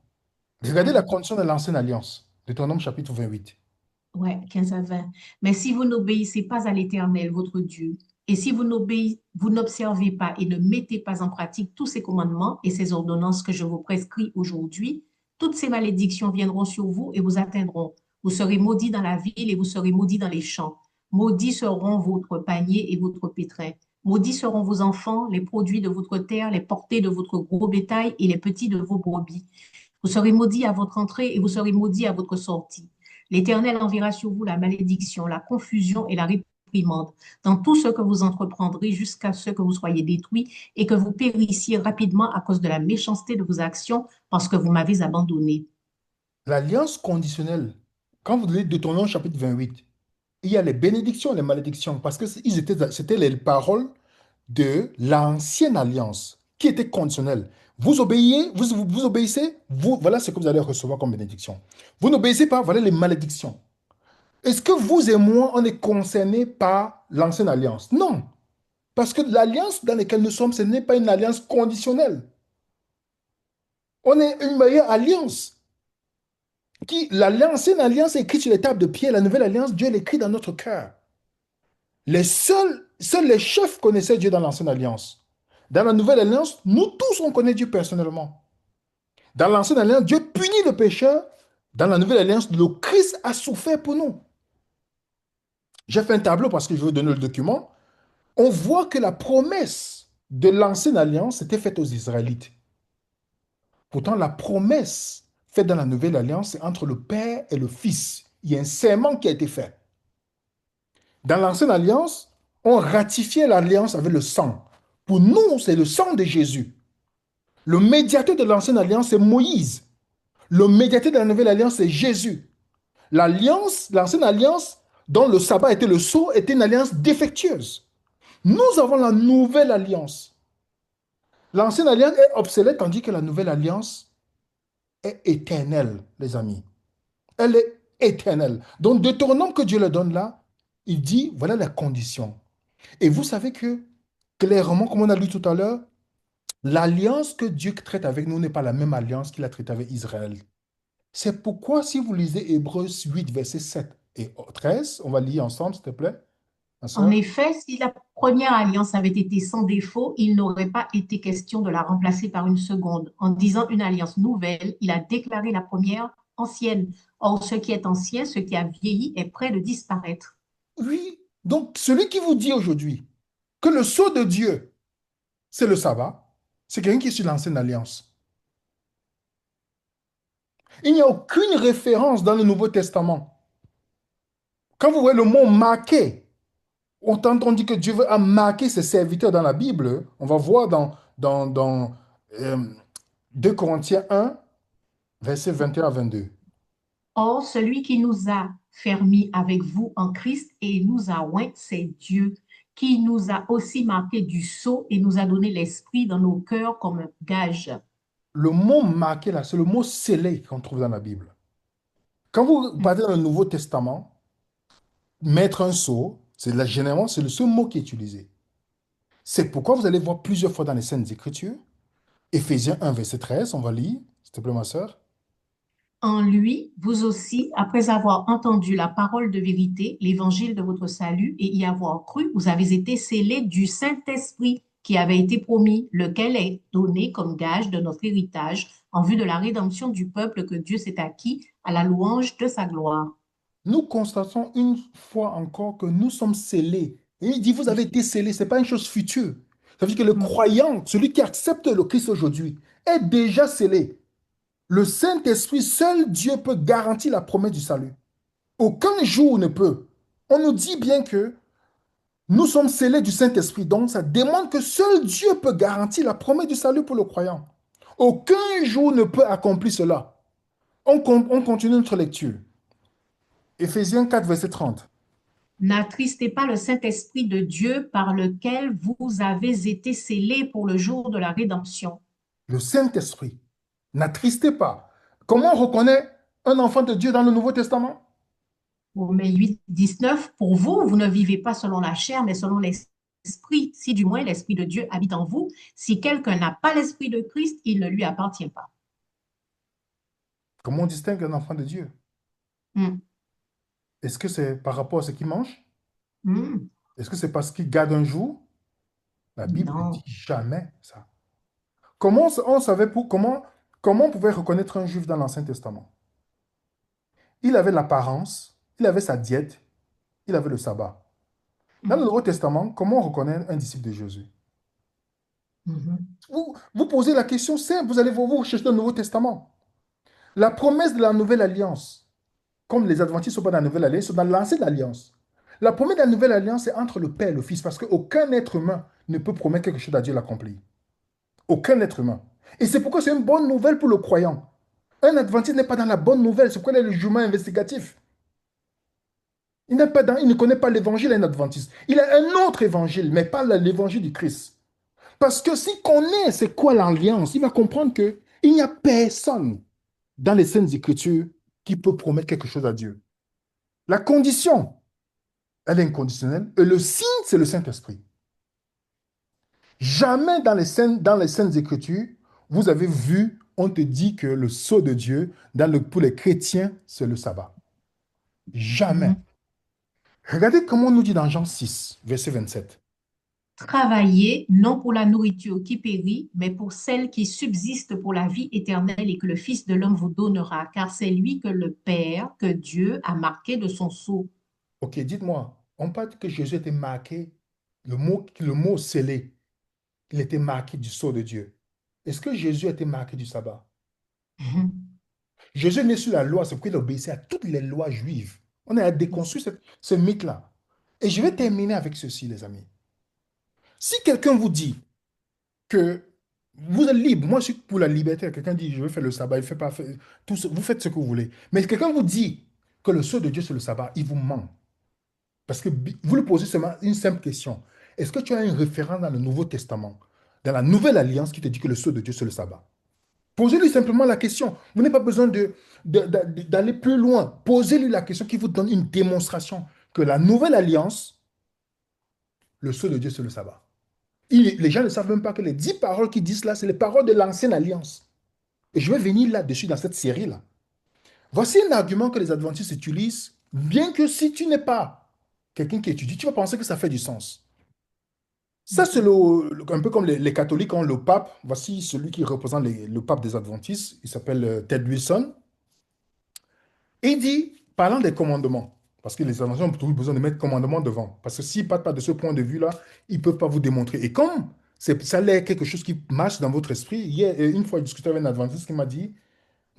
Regardez la condition de l'ancienne alliance. Deutéronome chapitre 28. Ouais, 15 à 20. Mais si vous n'obéissez pas à l'Éternel, votre Dieu, et si vous n'observez pas et ne mettez pas en pratique tous ces commandements et ces ordonnances que je vous prescris aujourd'hui, toutes ces malédictions viendront sur vous et vous atteindront. Vous serez maudits dans la ville et vous serez maudits dans les champs. Maudits seront votre panier et votre pétrin. Maudits seront vos enfants, les produits de votre terre, les portées de votre gros bétail et les petits de vos brebis. Vous serez maudits à votre entrée et vous serez maudits à votre sortie. L'Éternel enverra sur vous la malédiction, la confusion et la réprimande dans tout ce que vous entreprendrez jusqu'à ce que vous soyez détruits et que vous périssiez rapidement à cause de la méchanceté de vos actions parce que vous m'avez abandonné. L'alliance conditionnelle, quand vous lisez Deutéronome chapitre 28, il y a les bénédictions, les malédictions, parce que c'était les paroles de l'ancienne alliance qui était conditionnelle. Vous obéissez, vous obéissez, voilà ce que vous allez recevoir comme bénédiction. Vous n'obéissez pas, voilà les malédictions. Est-ce que vous et moi, on est concernés par l'ancienne alliance? Non, parce que l'alliance dans laquelle nous sommes, ce n'est pas une alliance conditionnelle. On est une meilleure alliance. L'ancienne alliance est écrite sur les tables de pierre, la nouvelle alliance, Dieu l'écrit dans notre cœur. Seuls les chefs connaissaient Dieu dans l'ancienne alliance. Dans la nouvelle alliance, nous tous, on connaît Dieu personnellement. Dans l'ancienne alliance, Dieu punit le pécheur. Dans la nouvelle alliance, le Christ a souffert pour nous. J'ai fait un tableau parce que je veux donner le document. On voit que la promesse de l'ancienne alliance était faite aux Israélites. Pourtant, la promesse faite dans la nouvelle alliance, c'est entre le Père et le Fils. Il y a un serment qui a été fait. Dans l'ancienne alliance, on ratifiait l'alliance avec le sang. Pour nous, c'est le sang de Jésus. Le médiateur de l'ancienne alliance, c'est Moïse. Le médiateur de la nouvelle alliance, c'est Jésus. L'ancienne alliance, dont le sabbat était le sceau, était une alliance défectueuse. Nous avons la nouvelle alliance. L'ancienne alliance est obsolète, tandis que la nouvelle alliance est éternelle, les amis. Elle est éternelle. Donc, Deutéronome que Dieu le donne là, il dit, voilà la condition. Et vous savez que, clairement, comme on a lu tout à l'heure, l'alliance que Dieu traite avec nous n'est pas la même alliance qu'il a traitée avec Israël. C'est pourquoi, si vous lisez Hébreux 8, versets 7 et 13, on va lire ensemble, s'il te plaît, ma En soeur. effet, si la première alliance avait été sans défaut, il n'aurait pas été question de la remplacer par une seconde. En disant une alliance nouvelle, il a déclaré la première ancienne. Or, ce qui est ancien, ce qui a vieilli, est près de disparaître. Oui, donc celui qui vous dit aujourd'hui que le sceau de Dieu, c'est le sabbat, c'est quelqu'un qui est sur l'ancienne alliance. Il n'y a aucune référence dans le Nouveau Testament. Quand vous voyez le mot marqué, on dit que Dieu a marqué ses serviteurs dans la Bible. On va voir dans 2 Corinthiens 1, versets 21 à 22. Or, celui qui nous a fermis avec vous en Christ et nous a oints, c'est Dieu, qui nous a aussi marqué du sceau et nous a donné l'Esprit dans nos cœurs comme un gage. Le mot marqué là, c'est le mot scellé qu'on trouve dans la Bible. Quand vous partez dans le Nouveau Testament, mettre un sceau, généralement, c'est le seul mot qui est utilisé. C'est pourquoi vous allez voir plusieurs fois dans les Saintes Écritures, Éphésiens 1, verset 13, on va lire, s'il te plaît, ma sœur. En lui, vous aussi, après avoir entendu la parole de vérité, l'évangile de votre salut, et y avoir cru, vous avez été scellés du Saint-Esprit qui avait été promis, lequel est donné comme gage de notre héritage en vue de la rédemption du peuple que Dieu s'est acquis à la louange de sa gloire. Nous constatons une fois encore que nous sommes scellés. Et il dit, vous avez été scellés, ce n'est pas une chose future. Ça veut dire que le croyant, celui qui accepte le Christ aujourd'hui, est déjà scellé. Le Saint-Esprit, seul Dieu peut garantir la promesse du salut. Aucun jour ne peut. On nous dit bien que nous sommes scellés du Saint-Esprit. Donc, ça demande que seul Dieu peut garantir la promesse du salut pour le croyant. Aucun jour ne peut accomplir cela. On continue notre lecture. Éphésiens 4, verset 30. N'attristez pas le Saint-Esprit de Dieu par lequel vous avez été scellés pour le jour de la rédemption. Le Saint-Esprit. N'attristez pas. Comment on reconnaît un enfant de Dieu dans le Nouveau Testament? Romains 8, 19, pour vous, vous ne vivez pas selon la chair, mais selon l'esprit, si du moins l'esprit de Dieu habite en vous. Si quelqu'un n'a pas l'esprit de Christ, il ne lui appartient pas. Comment on distingue un enfant de Dieu? Hmm. Est-ce que c'est par rapport à ce qu'il mange? Hmm. Est-ce que c'est parce qu'il garde un jour? La Bible ne dit Non. jamais ça. Comment on savait comment on pouvait reconnaître un juif dans l'Ancien Testament? Il avait l'apparence, il avait sa diète, il avait le sabbat. Dans le Hmm. Nouveau Testament, comment on reconnaît un disciple de Jésus? Mhm. Vous posez la question simple, vous allez vous rechercher dans le Nouveau Testament. La promesse de la nouvelle alliance, comme les adventistes ne sont pas dans la nouvelle alliance, ils sont dans l'ancienne alliance. La promesse de la nouvelle alliance est entre le Père et le Fils, parce qu'aucun être humain ne peut promettre quelque chose à Dieu l'accomplir. Aucun être humain. Et c'est pourquoi c'est une bonne nouvelle pour le croyant. Un adventiste n'est pas dans la bonne nouvelle, c'est pourquoi il est le jugement investigatif. Il ne connaît pas l'évangile, un adventiste. Il a un autre évangile, mais pas l'évangile du Christ. Parce que s'il connaît c'est quoi l'alliance, il va comprendre que il n'y a personne dans les Saintes Écritures qui peut promettre quelque chose à Dieu. La condition, elle est inconditionnelle, et le signe, c'est le Saint-Esprit. Jamais dans les Saintes Écritures, vous avez vu, on te dit que le sceau de Dieu, pour les chrétiens, c'est le sabbat. Jamais. Mhm. Regardez comment on nous dit dans Jean 6, verset 27. Travaillez non pour la nourriture qui périt, mais pour celle qui subsiste pour la vie éternelle et que le Fils de l'homme vous donnera, car c'est lui que le Père, que Dieu a marqué de son sceau. Ok, dites-moi, on parle que Jésus était marqué, le mot scellé, il était marqué du sceau de Dieu. Est-ce que Jésus a été marqué du sabbat? Mhm. Jésus est né sur la loi, c'est pourquoi il obéissait à toutes les lois juives. On a déconstruit ce mythe-là. Et je vais terminer avec ceci, les amis. Si quelqu'un vous dit que vous êtes libre, moi je suis pour la liberté, quelqu'un dit je veux faire le sabbat, il fait pas faire- vous faites ce que vous voulez. Mais quelqu'un vous dit que le sceau de Dieu c'est le sabbat, il vous ment. Parce que vous lui posez seulement une simple question. Est-ce que tu as une référence dans le Nouveau Testament, dans la Nouvelle Alliance qui te dit que le sceau de Dieu c'est le sabbat? Posez-lui simplement la question. Vous n'avez pas besoin d'aller plus loin. Posez-lui la question qui vous donne une démonstration que la Nouvelle Alliance, le sceau de Dieu c'est le sabbat. Les gens ne savent même pas que les 10 paroles qui disent là, c'est les paroles de l'ancienne alliance. Et je vais venir là-dessus dans cette série-là. Voici un argument que les adventistes utilisent, bien que si tu n'es pas quelqu'un qui étudie, tu vas penser que ça fait du sens. Ça, c'est un peu comme les catholiques ont le pape. Voici celui qui représente le pape des adventistes. Il s'appelle Ted Wilson. Et il dit, parlant des commandements, parce que les adventistes ont toujours besoin de mettre commandement devant. Parce que s'ils ne partent pas de ce point de vue-là, ils ne peuvent pas vous démontrer. Et comme ça l'est quelque chose qui marche dans votre esprit, hier, une fois, je discutais avec un adventiste qui m'a dit,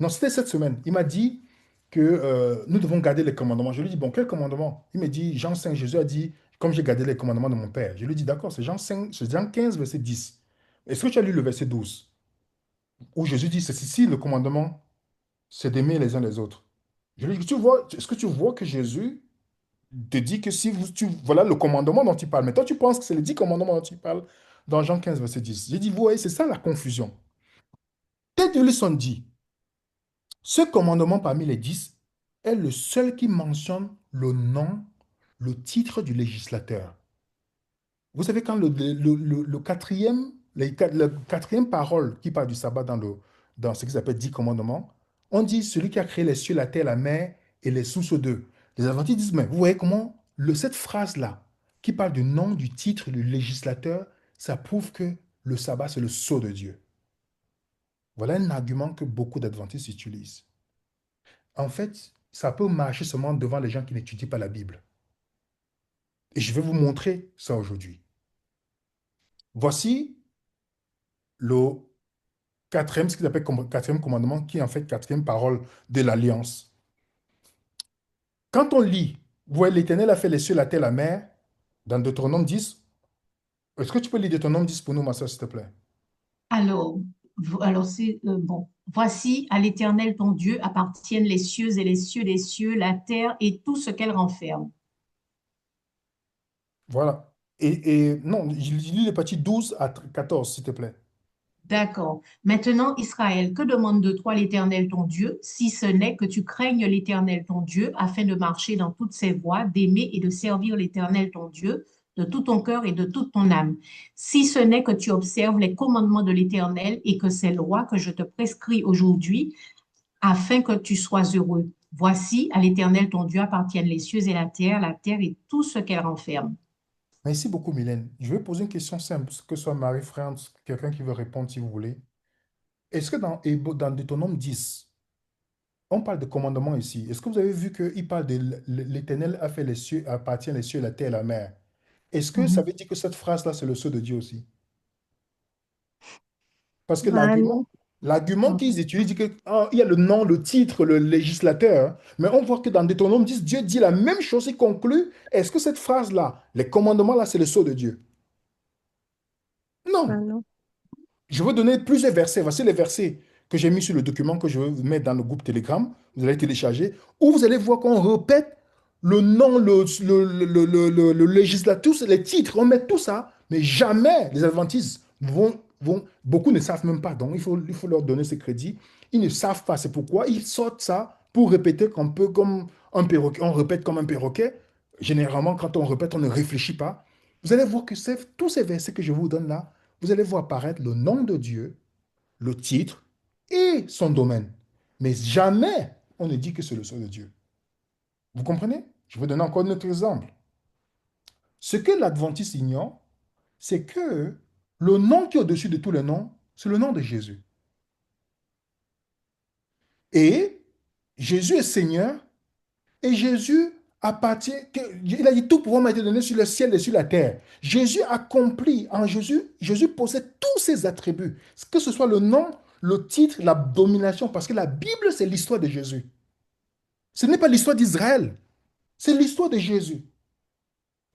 non, c'était cette semaine. Il m'a dit que nous devons garder les commandements. Je lui ai dit, bon, quel commandement? Il me dit, Jean 5, Jésus a dit, comme j'ai gardé les commandements de mon Père. Je lui ai dit, d'accord, c'est Jean 5, c'est Jean 15, verset 10. Est-ce que tu as lu le verset 12 où Jésus dit, c'est ici le commandement, c'est d'aimer les uns les autres. Je lui ai dit, est-ce que tu vois que Jésus te dit que si voilà le commandement dont il parle, mais toi tu penses que c'est les 10 commandements dont il parle dans Jean 15, verset 10. J'ai dit, vous voyez, c'est ça la confusion. Ted Wilson dit, ce commandement parmi les 10 est le seul qui mentionne le nom, le titre du législateur. Vous savez, quand le quatrième, la quatrième parole qui parle du sabbat dans ce qu'ils appellent 10 commandements, on dit celui qui a créé les cieux, la terre, la mer et les sources d'eux. Les adventistes disent, mais vous voyez comment cette phrase-là, qui parle du nom, du titre du législateur, ça prouve que le sabbat, c'est le sceau de Dieu. Voilà un argument que beaucoup d'adventistes utilisent. En fait, ça peut marcher seulement devant les gens qui n'étudient pas la Bible. Et je vais vous montrer ça aujourd'hui. Voici le quatrième, ce qu'ils appellent quatrième commandement, qui est en fait quatrième parole de l'Alliance. Quand on lit, vous voyez, l'Éternel a fait les cieux, la terre, la mer, dans Deutéronome 10. Est-ce que tu peux lire Deutéronome 10 pour nous, ma soeur, s'il te plaît? Alors, alors c'est bon. Voici, à l'Éternel ton Dieu appartiennent les cieux et les cieux des cieux, la terre et tout ce qu'elle renferme. Voilà. Et non, je lis les parties 12 à 14, s'il te plaît. D'accord. Maintenant, Israël, que demande de toi l'Éternel ton Dieu, si ce n'est que tu craignes l'Éternel ton Dieu, afin de marcher dans toutes ses voies, d'aimer et de servir l'Éternel ton Dieu de tout ton cœur et de toute ton âme. Si ce n'est que tu observes les commandements de l'Éternel et que ces lois que je te prescris aujourd'hui, afin que tu sois heureux. Voici, à l'Éternel ton Dieu appartiennent les cieux et la terre et tout ce qu'elle renferme. Merci beaucoup, Mylène. Je vais poser une question simple, que ce soit Marie, frère, quelqu'un qui veut répondre si vous voulez. Est-ce que dans Deutéronome 10, on parle de commandement ici. Est-ce que vous avez vu qu'il parle de l'Éternel a fait les cieux, appartient les cieux, la terre et la mer? Est-ce que ça Mhm. veut dire que cette phrase-là, c'est le sceau de Dieu aussi? Parce que Ah l'argument, non. L'argument Mhm. qu'ils utilisent, dit que, ah, il y a le nom, le titre, le législateur, hein. Mais on voit que dans Deutéronome 10, Dieu dit la même chose, il conclut. Est-ce que cette phrase-là, les commandements-là, c'est le sceau de Dieu? Ah Non. non. Je vais donner plusieurs versets. Voici les versets que j'ai mis sur le document que je vais vous mettre dans le groupe Telegram. Vous allez télécharger. Où vous allez voir qu'on répète le nom, le législateur, tous les titres. On met tout ça. Mais jamais les adventistes beaucoup ne savent même pas. Donc, il faut leur donner ce crédit. Ils ne savent pas. C'est pourquoi ils sortent ça pour répéter un peu comme un perroquet. On répète comme un perroquet. Généralement, quand on répète, on ne réfléchit pas. Vous allez voir que tous ces versets que je vous donne là, vous allez voir apparaître le nom de Dieu, le titre et son domaine. Mais jamais on ne dit que c'est le seul de Dieu. Vous comprenez? Je vais donner encore un autre exemple. Ce que l'Adventiste ignore, c'est que le nom qui est au-dessus de tous les noms, c'est le nom de Jésus. Et Jésus est Seigneur et Jésus appartient, il a dit tout pouvoir m'a été donné sur le ciel et sur la terre. Jésus accomplit en Jésus, Jésus possède tous ses attributs, que ce soit le nom, le titre, la domination, parce que la Bible, c'est l'histoire de Jésus. Ce n'est pas l'histoire d'Israël, c'est l'histoire de Jésus.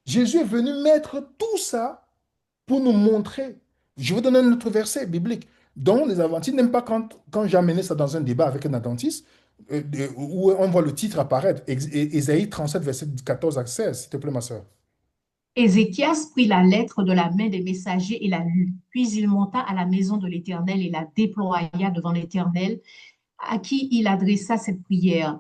Jésus est venu mettre tout ça pour nous montrer. Je vais donner un autre verset biblique dont les adventistes n'aiment pas quand j'ai amené ça dans un débat avec un adventiste, où on voit le titre apparaître, Ésaïe 37, verset 14 à 16, s'il te plaît, ma soeur. Ézéchias prit la lettre de la main des messagers et la lut. Puis il monta à la maison de l'Éternel et la déploya devant l'Éternel, à qui il adressa cette prière.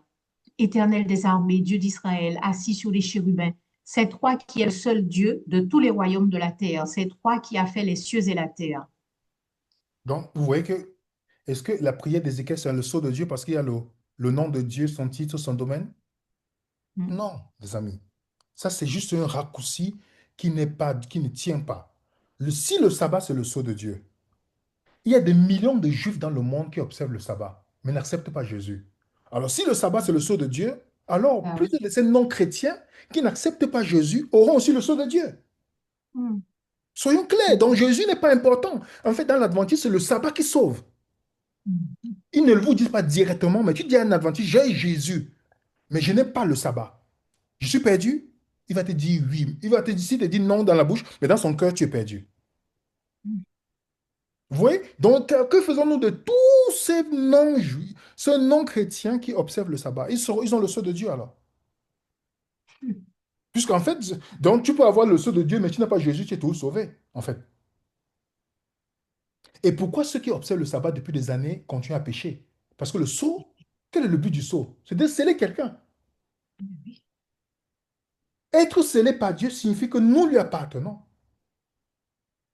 Éternel des armées, Dieu d'Israël, assis sur les chérubins, c'est toi qui es le seul Dieu de tous les royaumes de la terre, c'est toi qui as fait les cieux et la terre. Donc, vous voyez que, est-ce que la prière d'Ézéchiel, c'est le sceau de Dieu parce qu'il y a le nom de Dieu, son titre, son domaine? Hmm. Non, les amis. Ça, c'est juste un raccourci qui ne tient pas. Si le sabbat, c'est le sceau de Dieu, il y a des millions de juifs dans le monde qui observent le sabbat, mais n'acceptent pas Jésus. Alors, si le sabbat, c'est le sceau de Dieu, alors Ah plus oui. de ces non-chrétiens qui n'acceptent pas Jésus auront aussi le sceau de Dieu. Hmm. Soyons clairs, donc Jésus n'est pas important. En fait, dans l'Adventiste, c'est le sabbat qui sauve. Hmm. Ils ne vous disent pas directement, mais tu dis à un Adventiste, j'ai Jésus, mais je n'ai pas le sabbat. Je suis perdu? Il va te dire oui. Il va te dire, s'il te dit non dans la bouche, mais dans son cœur, tu es perdu. Vous voyez? Donc, que faisons-nous de tous ces non-juifs, ces non-chrétiens qui observent le sabbat? Ils ont le sceau de Dieu alors. Puisqu'en fait, donc tu peux avoir le sceau de Dieu, mais tu n'as pas Jésus, tu es tout sauvé, en fait. Et pourquoi ceux qui observent le sabbat depuis des années continuent à pécher? Parce que le sceau, quel est le but du sceau? C'est de sceller quelqu'un. Être scellé par Dieu signifie que nous lui appartenons.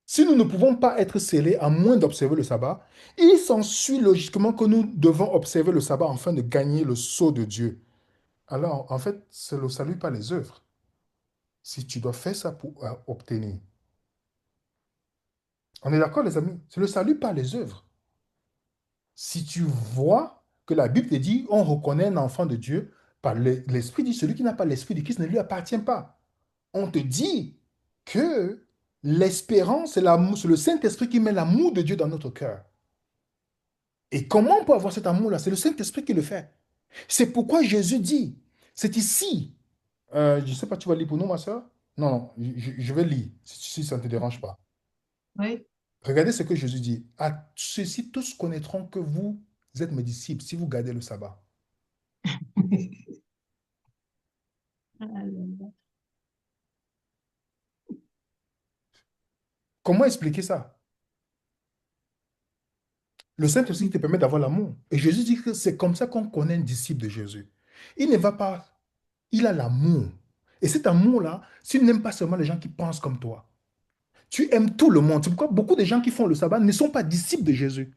Si nous ne pouvons pas être scellés à moins d'observer le sabbat, il s'ensuit logiquement que nous devons observer le sabbat afin de gagner le sceau de Dieu. Alors, en fait, c'est le salut par les œuvres. Si tu dois faire ça pour obtenir. On est d'accord, les amis? C'est le salut par les œuvres. Si tu vois que la Bible te dit, on reconnaît un enfant de Dieu par l'Esprit, dit celui qui n'a pas l'Esprit de Christ ne lui appartient pas. On te dit que l'espérance, c'est le Saint-Esprit qui met l'amour de Dieu dans notre cœur. Et comment on peut avoir cet amour-là? C'est le Saint-Esprit qui le fait. C'est pourquoi Jésus dit, c'est ici. Je ne sais pas, tu vas lire pour nous, ma soeur? Non, non, je vais lire, si ça ne te dérange pas. Oui. Regardez ce que Jésus dit. À ceux-ci, tous connaîtront que vous êtes mes disciples si vous gardez le sabbat. Comment expliquer ça? Le Saint-Esprit te permet d'avoir l'amour. Et Jésus dit que c'est comme ça qu'on connaît un disciple de Jésus. Il ne va pas, il a l'amour. Et cet amour-là, tu n'aimes pas seulement les gens qui pensent comme toi. Tu aimes tout le monde. C'est pourquoi beaucoup de gens qui font le sabbat ne sont pas disciples de Jésus.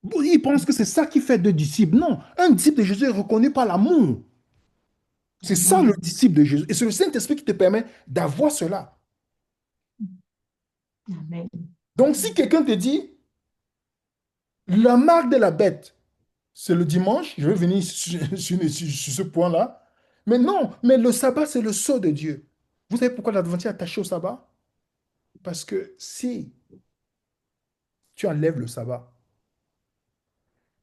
Ils pensent que c'est ça qui fait deux disciples. Non, un disciple de Jésus est reconnu par l'amour. C'est ça le Amen. disciple de Jésus. Et c'est le Saint-Esprit qui te permet d'avoir cela. Amen. Donc, si quelqu'un te dit, la marque de la bête, c'est le dimanche, je vais venir sur ce point-là. Mais non, mais le sabbat, c'est le sceau de Dieu. Vous savez pourquoi l'Adventiste est attaché au sabbat? Parce que si tu enlèves le sabbat,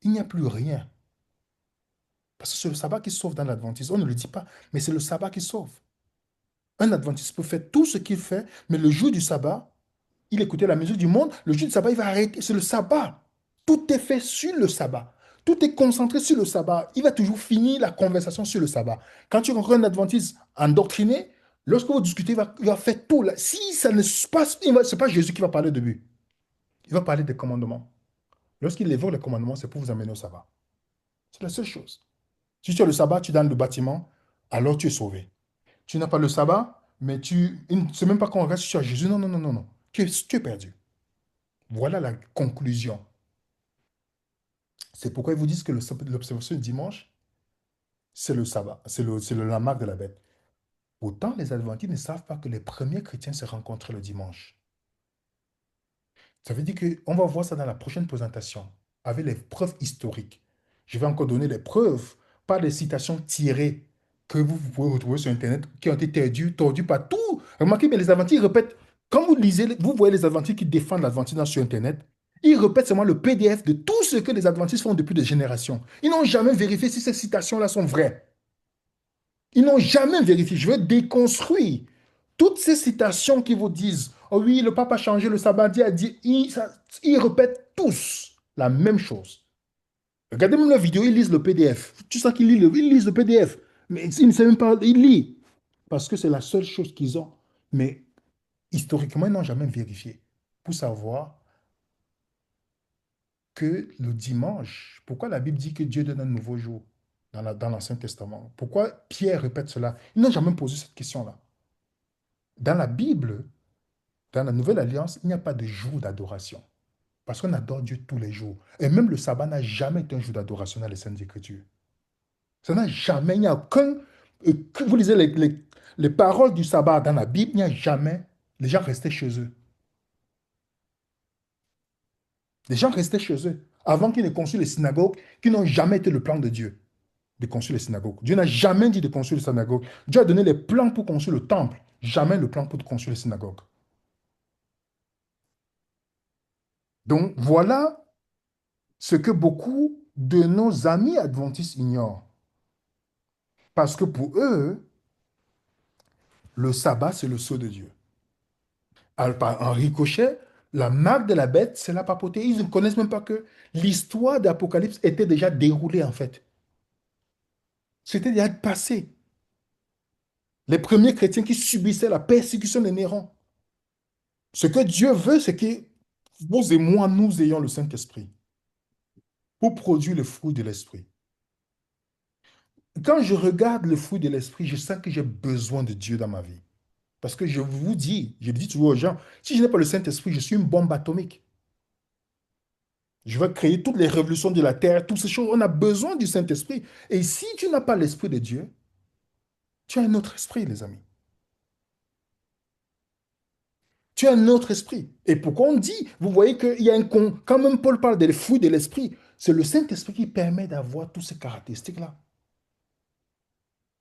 il n'y a plus rien. Parce que c'est le sabbat qui sauve dans l'adventisme. On ne le dit pas, mais c'est le sabbat qui sauve. Un adventiste peut faire tout ce qu'il fait, mais le jour du sabbat, il écoutait la musique du monde. Le jour du sabbat, il va arrêter. C'est le sabbat. Tout est fait sur le sabbat. Tout est concentré sur le sabbat. Il va toujours finir la conversation sur le sabbat. Quand tu rencontres un adventiste endoctriné, lorsque vous discutez, il va faire tout. Là. Si ça ne se passe, ce n'est pas Jésus qui va parler de lui. Il va parler des commandements. Lorsqu'il évoque les commandements, c'est pour vous amener au sabbat. C'est la seule chose. Si tu as le sabbat, tu es dans le bâtiment, alors tu es sauvé. Tu n'as pas le sabbat, mais c'est même pas qu'on reste sur Jésus. Non, non, non, non, non. Tu es perdu. Voilà la conclusion. C'est pourquoi ils vous disent que l'observation du dimanche, c'est le sabbat, la marque de la bête. Pourtant, les adventistes ne savent pas que les premiers chrétiens se rencontraient le dimanche. Ça veut dire qu'on va voir ça dans la prochaine présentation, avec les preuves historiques. Je vais encore donner les preuves, pas des citations tirées que vous pouvez retrouver sur Internet, qui ont été tordues par tout. Remarquez, mais les adventistes répètent, quand vous lisez, vous voyez les adventistes qui défendent l'adventisme sur Internet, ils répètent seulement le PDF de tout ce que les adventistes font depuis des générations. Ils n'ont jamais vérifié si ces citations-là sont vraies. Ils n'ont jamais vérifié. Je vais déconstruire toutes ces citations qui vous disent, oh oui, le pape a changé, le sabbat a dit, ils répètent tous la même chose. Regardez même la vidéo, ils lisent le PDF. Tu sens ils lisent le PDF. Mais ils ne savent même pas, ils lisent. Parce que c'est la seule chose qu'ils ont. Mais historiquement, ils n'ont jamais vérifié pour savoir que le dimanche, pourquoi la Bible dit que Dieu donne un nouveau jour dans l'Ancien Testament? Pourquoi Pierre répète cela? Ils n'ont jamais posé cette question-là. Dans la Bible, dans la Nouvelle Alliance, il n'y a pas de jour d'adoration. Parce qu'on adore Dieu tous les jours. Et même le sabbat n'a jamais été un jour d'adoration dans les Saintes Écritures. Ça n'a jamais, il n'y a aucun... Que vous lisez les paroles du sabbat dans la Bible, il n'y a jamais... Les gens restaient chez eux. Les gens restaient chez eux. Avant qu'ils ne construisent les synagogues, qui n'ont jamais été le plan de Dieu de construire les synagogues. Dieu n'a jamais dit de construire les synagogues. Dieu a donné les plans pour construire le temple, jamais le plan pour construire les synagogues. Donc voilà ce que beaucoup de nos amis adventistes ignorent. Parce que pour eux, le sabbat, c'est le sceau de Dieu. En ricochet, la marque de la bête, c'est la papauté. Ils ne connaissent même pas que l'histoire d'Apocalypse était déjà déroulée en fait. C'était déjà passé. Les premiers chrétiens qui subissaient la persécution de Néron. Ce que Dieu veut, c'est que vous et moi, nous ayons le Saint-Esprit pour produire le fruit de l'Esprit. Quand je regarde le fruit de l'Esprit, je sens que j'ai besoin de Dieu dans ma vie. Parce que je vous dis, je le dis toujours aux gens, si je n'ai pas le Saint-Esprit, je suis une bombe atomique. Je vais créer toutes les révolutions de la terre, toutes ces choses. On a besoin du Saint-Esprit. Et si tu n'as pas l'Esprit de Dieu, tu as un autre esprit, les amis. Tu as un autre esprit. Et pourquoi on dit, vous voyez qu'il y a un con, quand même Paul parle des fruits de l'esprit, c'est le Saint-Esprit qui permet d'avoir toutes ces caractéristiques-là.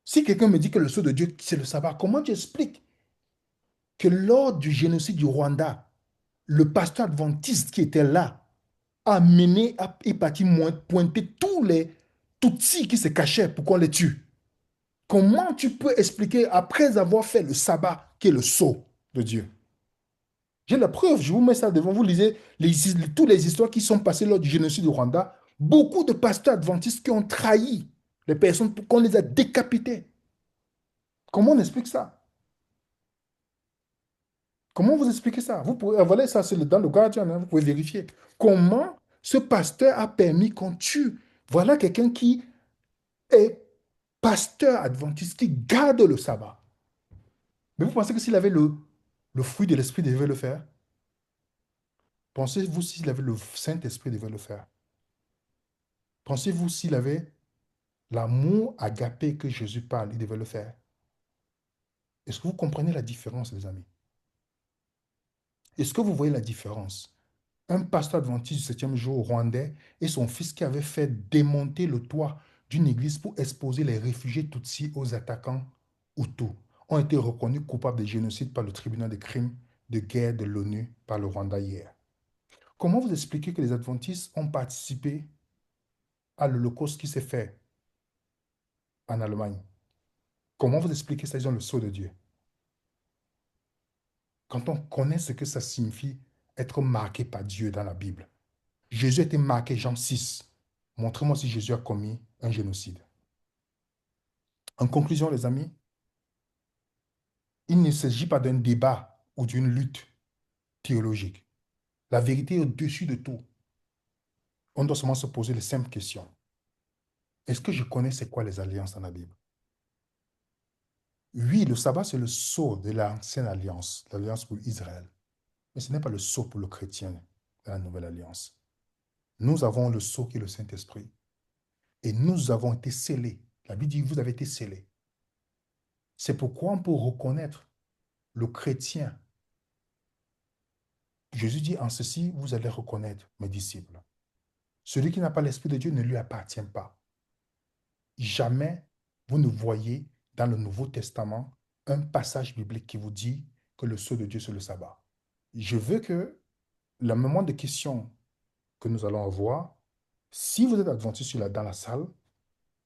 Si quelqu'un me dit que le sceau de Dieu, c'est le sabbat, comment tu expliques que lors du génocide du Rwanda, le pasteur adventiste qui était là a mené et parti pointer tous les Tutsis qui se cachaient pour qu'on les tue? Comment tu peux expliquer, après avoir fait le sabbat, qui est le sceau de Dieu? J'ai la preuve, je vous mets ça devant vous, lisez toutes les histoires qui sont passées lors du génocide du Rwanda. Beaucoup de pasteurs adventistes qui ont trahi les personnes pour qu'on les a décapités. Comment on explique ça? Comment vous expliquez ça? Vous pouvez, voilà, ça c'est dans le Guardian, hein, vous pouvez vérifier. Comment ce pasteur a permis qu'on tue? Voilà quelqu'un qui est pasteur adventiste, qui garde le sabbat. Mais vous pensez que s'il avait le fruit de l'esprit, il devait le faire? Pensez-vous s'il avait le Saint-Esprit, il devait le faire? Pensez-vous s'il avait l'amour agapé que Jésus parle, il devait le faire? Est-ce que vous comprenez la différence, les amis? Est-ce que vous voyez la différence? Un pasteur adventiste du septième jour rwandais et son fils qui avait fait démonter le toit d'une église pour exposer les réfugiés Tutsis aux attaquants Hutus ont été reconnus coupables de génocide par le tribunal de crimes de guerre de l'ONU par le Rwanda hier. Comment vous expliquez que les adventistes ont participé à l'Holocauste qui s'est fait en Allemagne? Comment vous expliquez ça, ils ont le sceau de Dieu? Quand on connaît ce que ça signifie être marqué par Dieu dans la Bible. Jésus a été marqué, Jean 6. Montrez-moi si Jésus a commis un génocide. En conclusion, les amis, il ne s'agit pas d'un débat ou d'une lutte théologique. La vérité est au-dessus de tout. On doit seulement se poser les simples questions. Est-ce que je connais c'est quoi les alliances dans la Bible? Oui, le sabbat, c'est le sceau de l'ancienne alliance, l'alliance pour Israël. Mais ce n'est pas le sceau pour le chrétien de la nouvelle alliance. Nous avons le sceau qui est le Saint-Esprit. Et nous avons été scellés. La Bible dit, vous avez été scellés. C'est pourquoi on peut reconnaître le chrétien. Jésus dit, en ceci, vous allez reconnaître mes disciples. Celui qui n'a pas l'Esprit de Dieu ne lui appartient pas. Jamais vous ne voyez dans le Nouveau Testament un passage biblique qui vous dit que le sceau de Dieu, c'est le sabbat. Je veux que le moment de questions que nous allons avoir, si vous êtes adventiste dans la salle,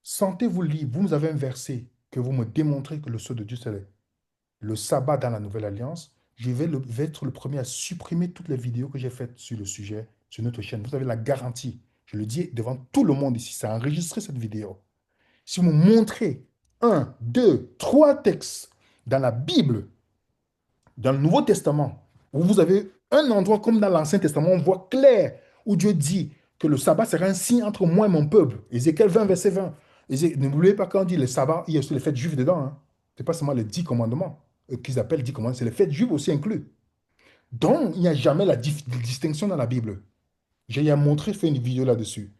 sentez-vous libre. Vous avez un verset que vous me démontrez que le sceau de Dieu, c'est le sabbat dans la Nouvelle Alliance. Je vais être le premier à supprimer toutes les vidéos que j'ai faites sur le sujet sur notre chaîne. Vous avez la garantie. Je le dis devant tout le monde ici. Ça a enregistré cette vidéo. Si vous me montrez un, deux, trois textes dans la Bible, dans le Nouveau Testament, où vous avez un endroit comme dans l'Ancien Testament, on voit clair où Dieu dit que le sabbat sera un signe entre moi et mon peuple. Ézéchiel 20, verset 20. N'oubliez pas quand on dit le sabbat, il y a aussi les fêtes juives dedans. Hein. Ce n'est pas seulement les 10 commandements qu'ils appellent 10 commandements, c'est les fêtes juives aussi inclus. Donc, il n'y a jamais la distinction dans la Bible. J'ai montré, fait une vidéo là-dessus.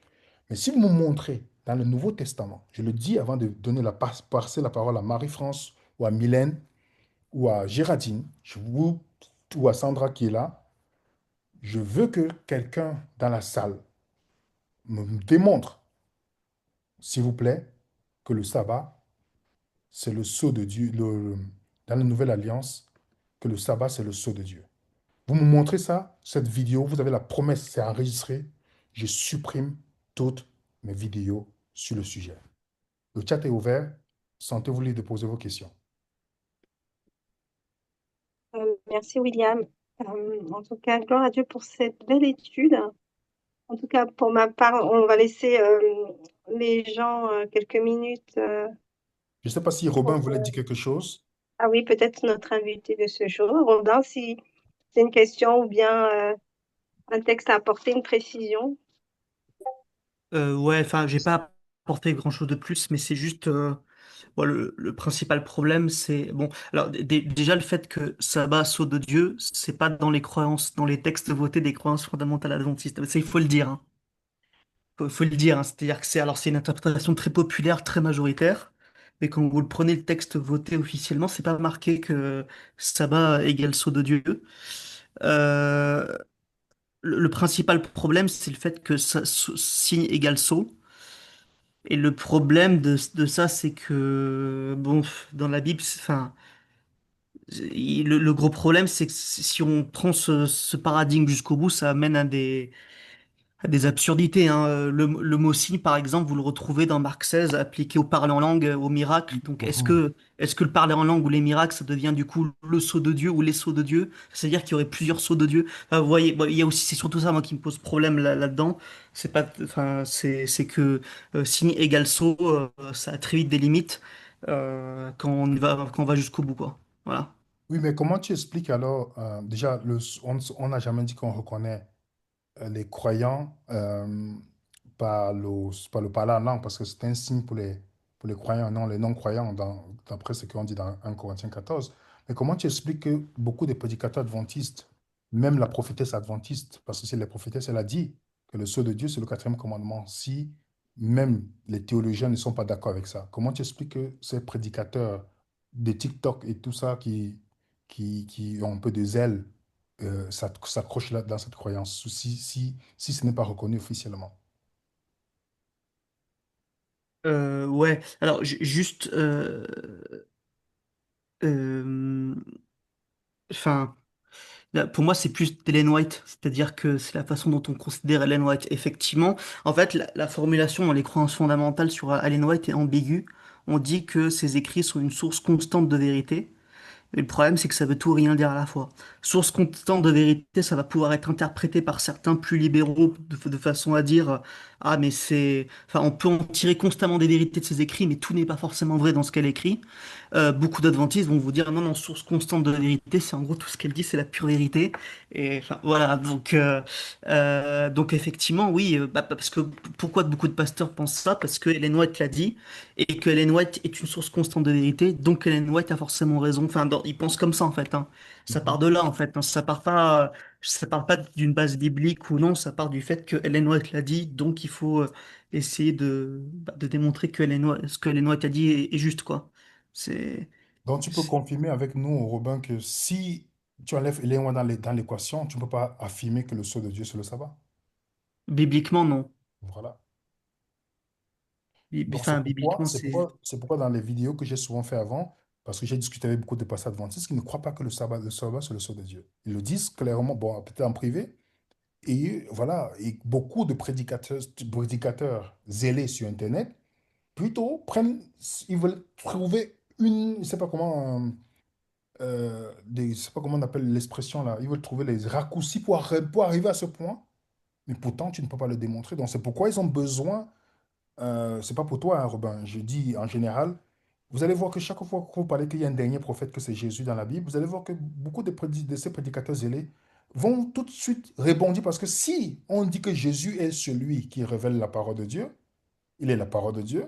Mais si vous me montrez dans le Nouveau Testament, je le dis avant de donner passer la parole à Marie-France ou à Mylène ou à Géraldine, ou à Sandra qui est là, je veux que quelqu'un dans la salle me démontre, s'il vous plaît, que le sabbat, c'est le sceau de Dieu. Dans la Nouvelle Alliance, que le sabbat, c'est le sceau de Dieu. Vous me montrez ça, cette vidéo, vous avez la promesse, c'est enregistré. Je supprime toutes mes vidéos sur le sujet. Le chat est ouvert. Sentez-vous libre de poser vos questions. Merci William. En tout cas, gloire à Dieu pour cette belle étude. En tout cas, pour ma part, on va laisser les gens quelques minutes Je ne sais pas si Robin pour... voulait dire quelque chose. Ah oui, peut-être notre invité de ce jour. Robin, si c'est une question ou bien un texte à apporter, une précision. Ouais, enfin, j'ai pas apporté grand-chose de plus, mais c'est juste bon, le principal problème, c'est bon. Alors déjà le fait que Sabbat saut de Dieu, c'est pas dans les croyances, dans les textes votés des croyances fondamentales adventistes. Ça, il faut le dire. Hein. Faut le dire. Hein. C'est-à-dire que c'est une interprétation très populaire, très majoritaire. Mais quand vous le prenez le texte voté officiellement, c'est pas marqué que Sabbat égale sceau de Dieu. Euh, le principal problème, c'est le fait que signe égale sceau. Et le problème de ça, c'est que, bon, dans la Bible, enfin, le gros problème, c'est que si on prend ce paradigme jusqu'au bout, ça amène à des absurdités. Hein. Le mot signe, par exemple, vous le retrouvez dans Marc 16, appliqué au parler en langue, au miracle. Donc, Mhm. est-ce que le parler en langue ou les miracles, ça devient du coup le sceau de Dieu ou les sceaux de Dieu? C'est-à-dire qu'il y aurait plusieurs sceaux de Dieu. Enfin, vous voyez, bon, il y a aussi, c'est surtout ça, moi, qui me pose problème là-dedans. C'est pas, enfin, c'est que signe égale sceau, ça a très vite des limites quand on va jusqu'au bout, quoi. Voilà. Oui, mais comment tu expliques alors, déjà, on n'a jamais dit qu'on reconnaît les croyants par le parler en langue, parce que c'est un signe pour les croyants, non les non-croyants, d'après ce qu'on dit dans 1 Corinthiens 14. Mais comment tu expliques que beaucoup de prédicateurs adventistes, même la prophétesse adventiste, parce que c'est la prophétesse, elle a dit que le sceau de Dieu, c'est le quatrième commandement, si même les théologiens ne sont pas d'accord avec ça, comment tu expliques que ces prédicateurs de TikTok et tout ça qui ont un peu de zèle s'accroche là dans cette croyance, si ce n'est pas reconnu officiellement. Ouais. Alors, juste, euh, enfin. Là, pour moi, c'est plus d'Ellen White, c'est-à-dire que c'est la façon dont on considère Ellen White. Effectivement, en fait, la formulation dans les croyances fondamentales sur Ellen White est ambiguë. On dit que ses écrits sont une source constante de vérité. Et le problème, c'est que ça veut tout et rien dire à la fois. Source constante de vérité, ça va pouvoir être interprété par certains plus libéraux de façon à dire, ah, mais c'est, enfin, on peut en tirer constamment des vérités de ses écrits, mais tout n'est pas forcément vrai dans ce qu'elle écrit. Beaucoup d'adventistes vont vous dire, non, non, source constante de vérité, c'est en gros tout ce qu'elle dit, c'est la pure vérité. Et enfin, voilà, donc effectivement, oui, parce que pourquoi beaucoup de pasteurs pensent ça? Parce que Ellen White l'a dit et que Ellen White est une source constante de vérité, donc Ellen White a forcément raison. Enfin, ils pensent comme ça en fait, hein. Ça part de là en fait, hein. Ça part pas d'une base biblique ou non, ça part du fait que Ellen White l'a dit, donc il faut essayer de démontrer que ce que Ellen White a dit est juste quoi. C'est Donc, tu peux c'est- confirmer avec nous, Robin, que si tu enlèves les loin dans l'équation, tu ne peux pas affirmer que le sceau de Dieu, c'est le sabbat. bibliquement non. Voilà. Bi- Donc, Enfin, bibliquement c'est c'est pourquoi dans les vidéos que j'ai souvent fait avant, parce que j'ai discuté avec beaucoup de pasteurs adventistes qui ne croient pas que le sabbat, c'est le sceau de Dieu. Ils le disent clairement, bon, peut-être en privé, et voilà, et beaucoup de prédicateurs zélés sur Internet, plutôt prennent, ils veulent trouver une, je ne sais pas comment, je sais pas comment on appelle l'expression là, ils veulent trouver les raccourcis pour arriver à ce point, mais pourtant tu ne peux pas le démontrer. Donc c'est pourquoi ils ont besoin, c'est pas pour toi, hein, Robin, je dis en général, vous allez voir que chaque fois que vous parlez qu'il y a un dernier prophète, que c'est Jésus dans la Bible, vous allez voir que beaucoup de ces prédicateurs zélés vont tout de suite rebondir parce que si on dit que Jésus est celui qui révèle la parole de Dieu, il est la parole de Dieu,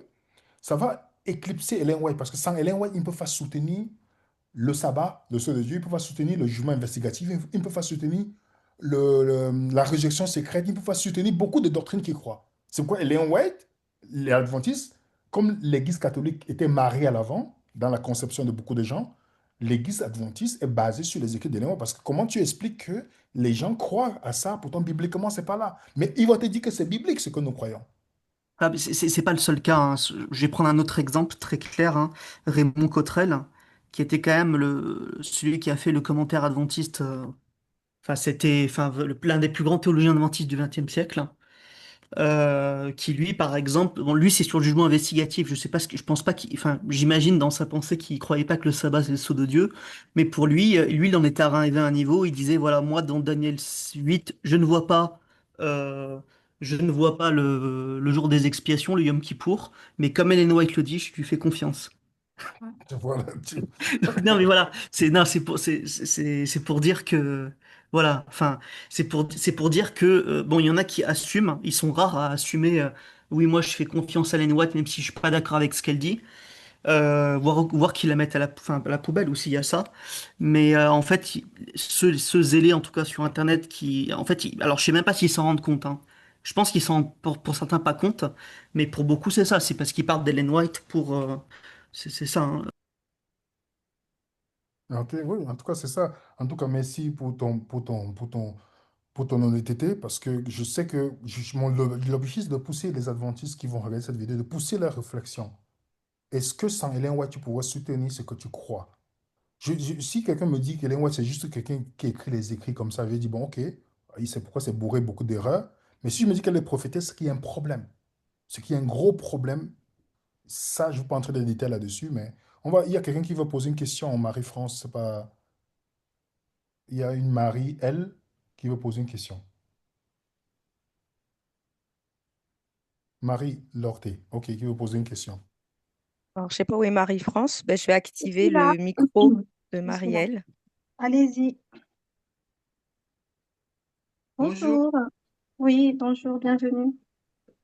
ça va éclipser Ellen White parce que sans Ellen White, il ne peut pas soutenir le sabbat, le sceau de Dieu, il ne peut pas soutenir le jugement investigatif, il ne peut pas soutenir la réjection secrète, il ne peut pas soutenir beaucoup de doctrines qu'il croit. C'est pourquoi Ellen White, les adventistes, comme l'Église catholique était mariée à l'avant, dans la conception de beaucoup de gens, l'Église adventiste est basée sur les écrits d'Ellen White. Parce que comment tu expliques que les gens croient à ça, pourtant bibliquement, c'est pas là. Mais ils vont te dire que c'est biblique ce que nous croyons. ah, mais c'est pas le seul cas, hein. Je vais prendre un autre exemple très clair, hein. Raymond Cottrell, qui était quand même celui qui a fait le commentaire adventiste. Enfin, c'était l'un des plus grands théologiens adventistes du XXe siècle, hein. Qui lui, par exemple, bon, lui c'est sur le jugement investigatif. Je sais pas je pense pas enfin, j'imagine dans sa pensée qu'il croyait pas que le sabbat c'est le sceau de Dieu, mais pour lui, lui, il en était arrivé à un niveau. Il disait voilà, moi dans Daniel 8, euh, je ne vois pas le jour des expiations, le Yom Kippour, mais comme Ellen White le dit, je lui fais confiance. Voilà. Non, mais voilà, non, c'est pour dire que voilà, enfin, c'est pour dire que bon, il y en a qui assument, ils sont rares à assumer. Oui, moi, je fais confiance à Ellen White, même si je suis pas d'accord avec ce qu'elle dit. Voir qu'ils la mettent à la poubelle aussi, il y a ça. Mais en fait, ceux zélés, en tout cas sur Internet, qui, en fait, alors je sais même pas s'ils s'en rendent compte, hein. Je pense qu'ils s'en rendent pour certains pas compte, mais pour beaucoup c'est ça. C'est parce qu'ils parlent d'Ellen White pour, c'est ça, hein. Ok, oui, en tout cas, c'est ça. En tout cas, merci pour ton honnêteté, parce que je sais que l'objectif, c'est de pousser les adventistes qui vont regarder cette vidéo, de pousser leur réflexion. Est-ce que sans Ellen White, tu pourrais soutenir ce que tu crois? Si quelqu'un me dit qu'Ellen White, c'est juste quelqu'un qui écrit les écrits comme ça, je vais dire, bon, ok, il sait pourquoi c'est bourré beaucoup d'erreurs. Mais si je me dis qu'elle est prophétesse, c'est qu'il y a un problème. C'est qu'il y a un gros problème. Ça, je ne vais pas entrer dans les détails là-dessus, mais il y a quelqu'un qui va poser une question en Marie-France, c'est pas. Il y a une Marie, elle, qui veut poser une question. Marie Lorté, ok, qui veut poser une question. Alors, je sais pas où est Marie-France. Ben, je vais Je activer suis là. le micro de Je suis là. Marielle. Allez-y. Bonjour, Bonjour. Oui, bonjour, bienvenue.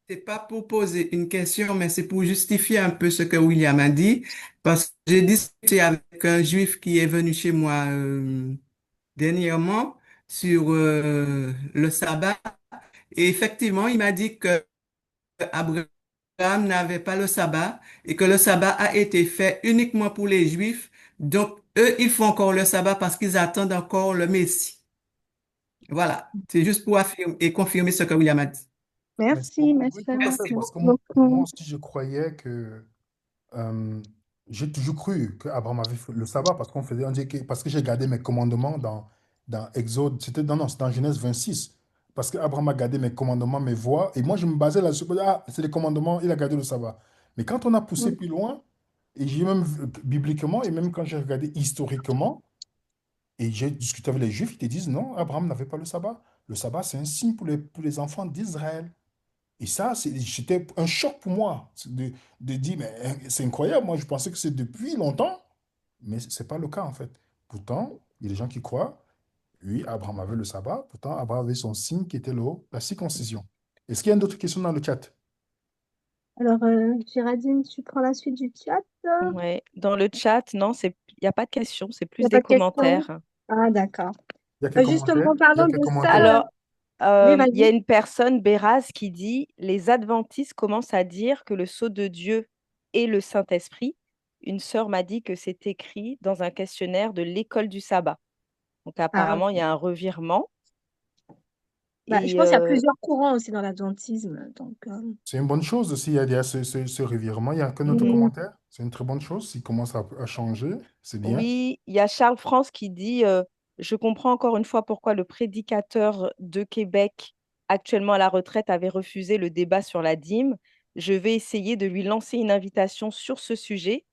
c'est pas pour poser une question, mais c'est pour justifier un peu ce que William a dit, parce que j'ai discuté avec un juif qui est venu chez moi dernièrement sur le sabbat, et effectivement, il m'a dit que Abraham n'avait pas le sabbat et que le sabbat a été fait uniquement pour les juifs. Donc, eux, ils font encore le sabbat parce qu'ils attendent encore le Messie. Voilà, c'est juste pour affirmer et confirmer ce que William a dit. Merci, ma Oui, sœur. tout à fait, Merci parce Merci que beaucoup. moi beaucoup. aussi, je croyais que. euh, j'ai toujours cru qu'Abraham avait fait le sabbat parce qu'on faisait, on dit parce que j'ai gardé mes commandements dans dans Exode, c'était non, c'est dans Genèse 26. Parce qu'Abraham a gardé mes commandements, mes voies, et moi je me basais là-dessus. Ah, c'est les commandements, il a gardé le sabbat. Mais quand on a poussé Mm. plus loin, et j'ai même vu, bibliquement, et même quand j'ai regardé historiquement, et j'ai discuté avec les Juifs, ils te disent non, Abraham n'avait pas le sabbat. Le sabbat, c'est un signe pour les enfants d'Israël. Et ça, c'était un choc pour moi de dire, mais c'est incroyable, moi je pensais que c'est depuis longtemps, mais ce n'est pas le cas en fait. Pourtant, il y a des gens qui croient, oui, Abraham avait le sabbat, pourtant Abraham avait son signe qui était la circoncision. Est-ce qu'il y a d'autres questions dans le chat? Alors, Géraldine, tu prends la suite du chat? Il Ouais. Dans le chat, non, il n'y a pas de questions, c'est n'y plus a pas des de questions? commentaires. Ah, d'accord. Il y a quel commentaire? Justement, en Il y a parlant quel de ça, commentaire? Alors, oui, il y a vas-y. une personne, Béraz, qui dit, les adventistes commencent à dire que le sceau de Dieu est le Saint-Esprit. Une sœur m'a dit que c'est écrit dans un questionnaire de l'école du sabbat. Donc Ah, apparemment, il y a un revirement. bah, je Et pense qu'il y a plusieurs courants aussi dans l'adventisme. Donc, C'est une bonne chose s'il y a ce revirement. Il y a qu'un autre mhm. mm, commentaire. C'est une très bonne chose. S'il commence à changer, c'est bien. Oui, il y a Charles France qui dit, je comprends encore une fois pourquoi le prédicateur de Québec, actuellement à la retraite, avait refusé le débat sur la dîme. Je vais essayer de lui lancer une invitation sur ce sujet.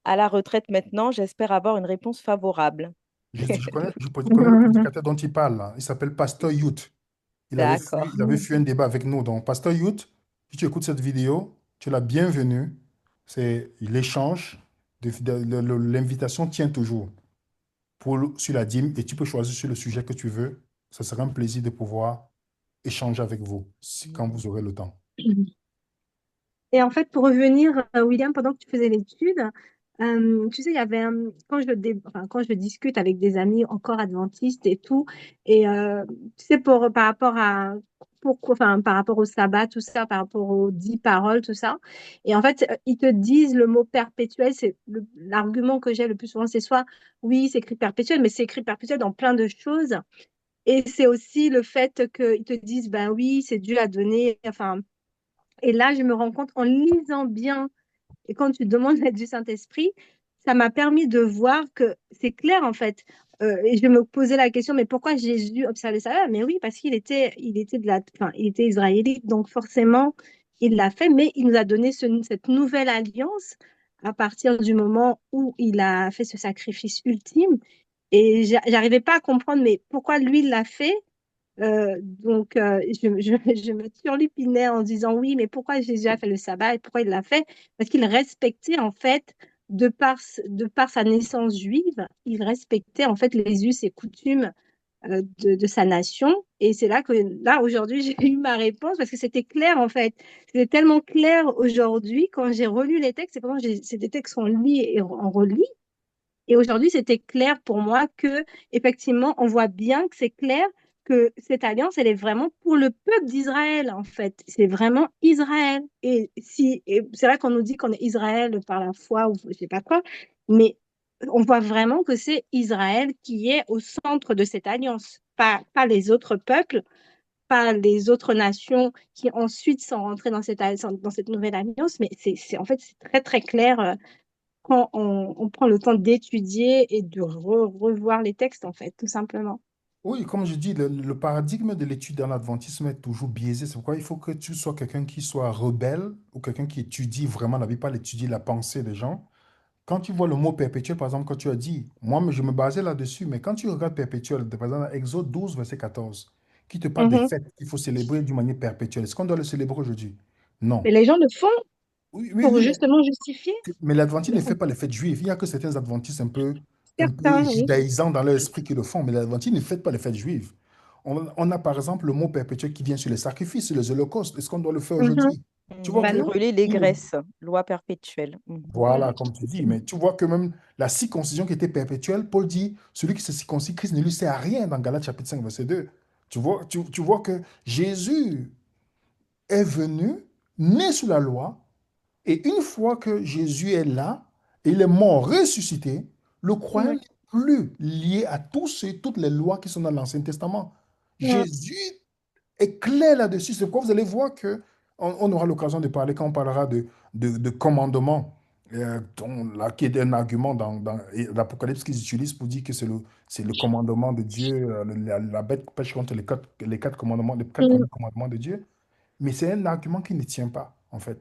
À la retraite maintenant, j'espère avoir une réponse favorable. Je connais le prédicateur dont il parle, là. Il s'appelle Pasteur Youth. D'accord. Il avait fait un débat avec nous. Donc, Pasteur Youth, si tu écoutes cette vidéo, tu es la bienvenue. C'est l'échange. L'invitation tient toujours sur la dîme et tu peux choisir sur le sujet que tu veux. Ce sera un plaisir de pouvoir échanger avec vous quand vous aurez le temps. et en fait, pour revenir, William, pendant que tu faisais l'étude, tu sais, il y avait quand je discute avec des amis encore adventistes et tout, et tu sais, par rapport à pourquoi, enfin, par rapport au sabbat, tout ça, par rapport aux 10 paroles, tout ça, et en fait, ils te disent le mot perpétuel, c'est l'argument que j'ai le plus souvent, c'est soit oui, c'est écrit perpétuel, mais c'est écrit perpétuel dans plein de choses, et c'est aussi le fait qu'ils te disent, ben oui, c'est Dieu a donné, enfin. Et là, je me rends compte en lisant bien, et quand tu demandes l'aide du Saint-Esprit, ça m'a permis de voir que c'est clair en fait. Et je me posais la question, mais pourquoi Jésus observait ça? Mais oui, parce il était enfin, il était israélite, donc forcément, il l'a fait, mais il nous a donné cette nouvelle alliance à partir du moment où il a fait ce sacrifice ultime. Et j'arrivais pas à comprendre, mais pourquoi lui il l'a fait? Je me turlupinais en disant oui, mais pourquoi Jésus a fait le sabbat et pourquoi il l'a fait? Parce qu'il respectait en fait, de par sa naissance juive, il respectait en fait les us et coutumes de sa nation. Et c'est là que, là, aujourd'hui, j'ai eu ma réponse parce que c'était clair en fait. C'était tellement clair aujourd'hui quand j'ai relu les textes, et pendant c'est des textes qu'on lit et on relit. Et aujourd'hui, c'était clair pour moi que, effectivement, on voit bien que c'est clair que cette alliance, elle est vraiment pour le peuple d'Israël, en fait. C'est vraiment Israël. Et c'est vrai qu'on nous dit qu'on est Israël par la foi ou je sais pas quoi, mais on voit vraiment que c'est Israël qui est au centre de cette alliance, pas les autres peuples, pas les autres nations qui ensuite sont rentrées dans cette nouvelle alliance, mais en fait, c'est très, très clair quand on prend le temps d'étudier et de revoir les textes, en fait, tout simplement. Oui, comme je dis, le paradigme de l'étude dans l'adventisme est toujours biaisé. C'est pourquoi il faut que tu sois quelqu'un qui soit rebelle ou quelqu'un qui étudie vraiment la Bible, pas l'étudier la pensée des gens. Quand tu vois le mot perpétuel, par exemple, quand tu as dit, moi, je me basais là-dessus, mais quand tu regardes perpétuel, par exemple, Exode 12, verset 14, qui te parle des Mhm. fêtes qu'il faut célébrer d'une manière perpétuelle, est-ce qu'on doit le célébrer aujourd'hui? Mais Non. les gens le font Oui, oui, pour oui, justement justifier. mais l'Adventiste Mais ne fait pas les fêtes juives. Il n'y a que certains adventistes un peu certains, oui. judaïsants dans leur esprit qui le font, mais l'Adventiste ne fait pas les fêtes juives. On a par exemple le mot perpétuel qui vient sur les sacrifices, sur les holocaustes. Est-ce qu'on doit le faire Mhm. aujourd'hui? Tu vois Mhm. Ben que non. Brûler les il- graisses, loi perpétuelle. Mhm. voilà, comme tu dis, mais tu vois que même la circoncision qui était perpétuelle, Paul dit, celui qui se circoncis, Christ ne lui sert à rien dans Galates chapitre 5 verset 2. Tu vois que Jésus est venu, né sous la loi, et une fois que Jésus est là, et il est mort, ressuscité, le croyant Ouais. n'est plus lié à toutes les lois qui sont dans l'Ancien Testament. Ouais. Jésus est clair là-dessus. C'est pourquoi vous allez voir que on aura l'occasion de parler quand on parlera de commandements Là, qui est un argument dans l'Apocalypse qu'ils utilisent pour dire que c'est le commandement de Dieu, la bête pêche contre les quatre commandements, les quatre Mm. premiers commandements de Dieu. Mais c'est un argument qui ne tient pas, en fait.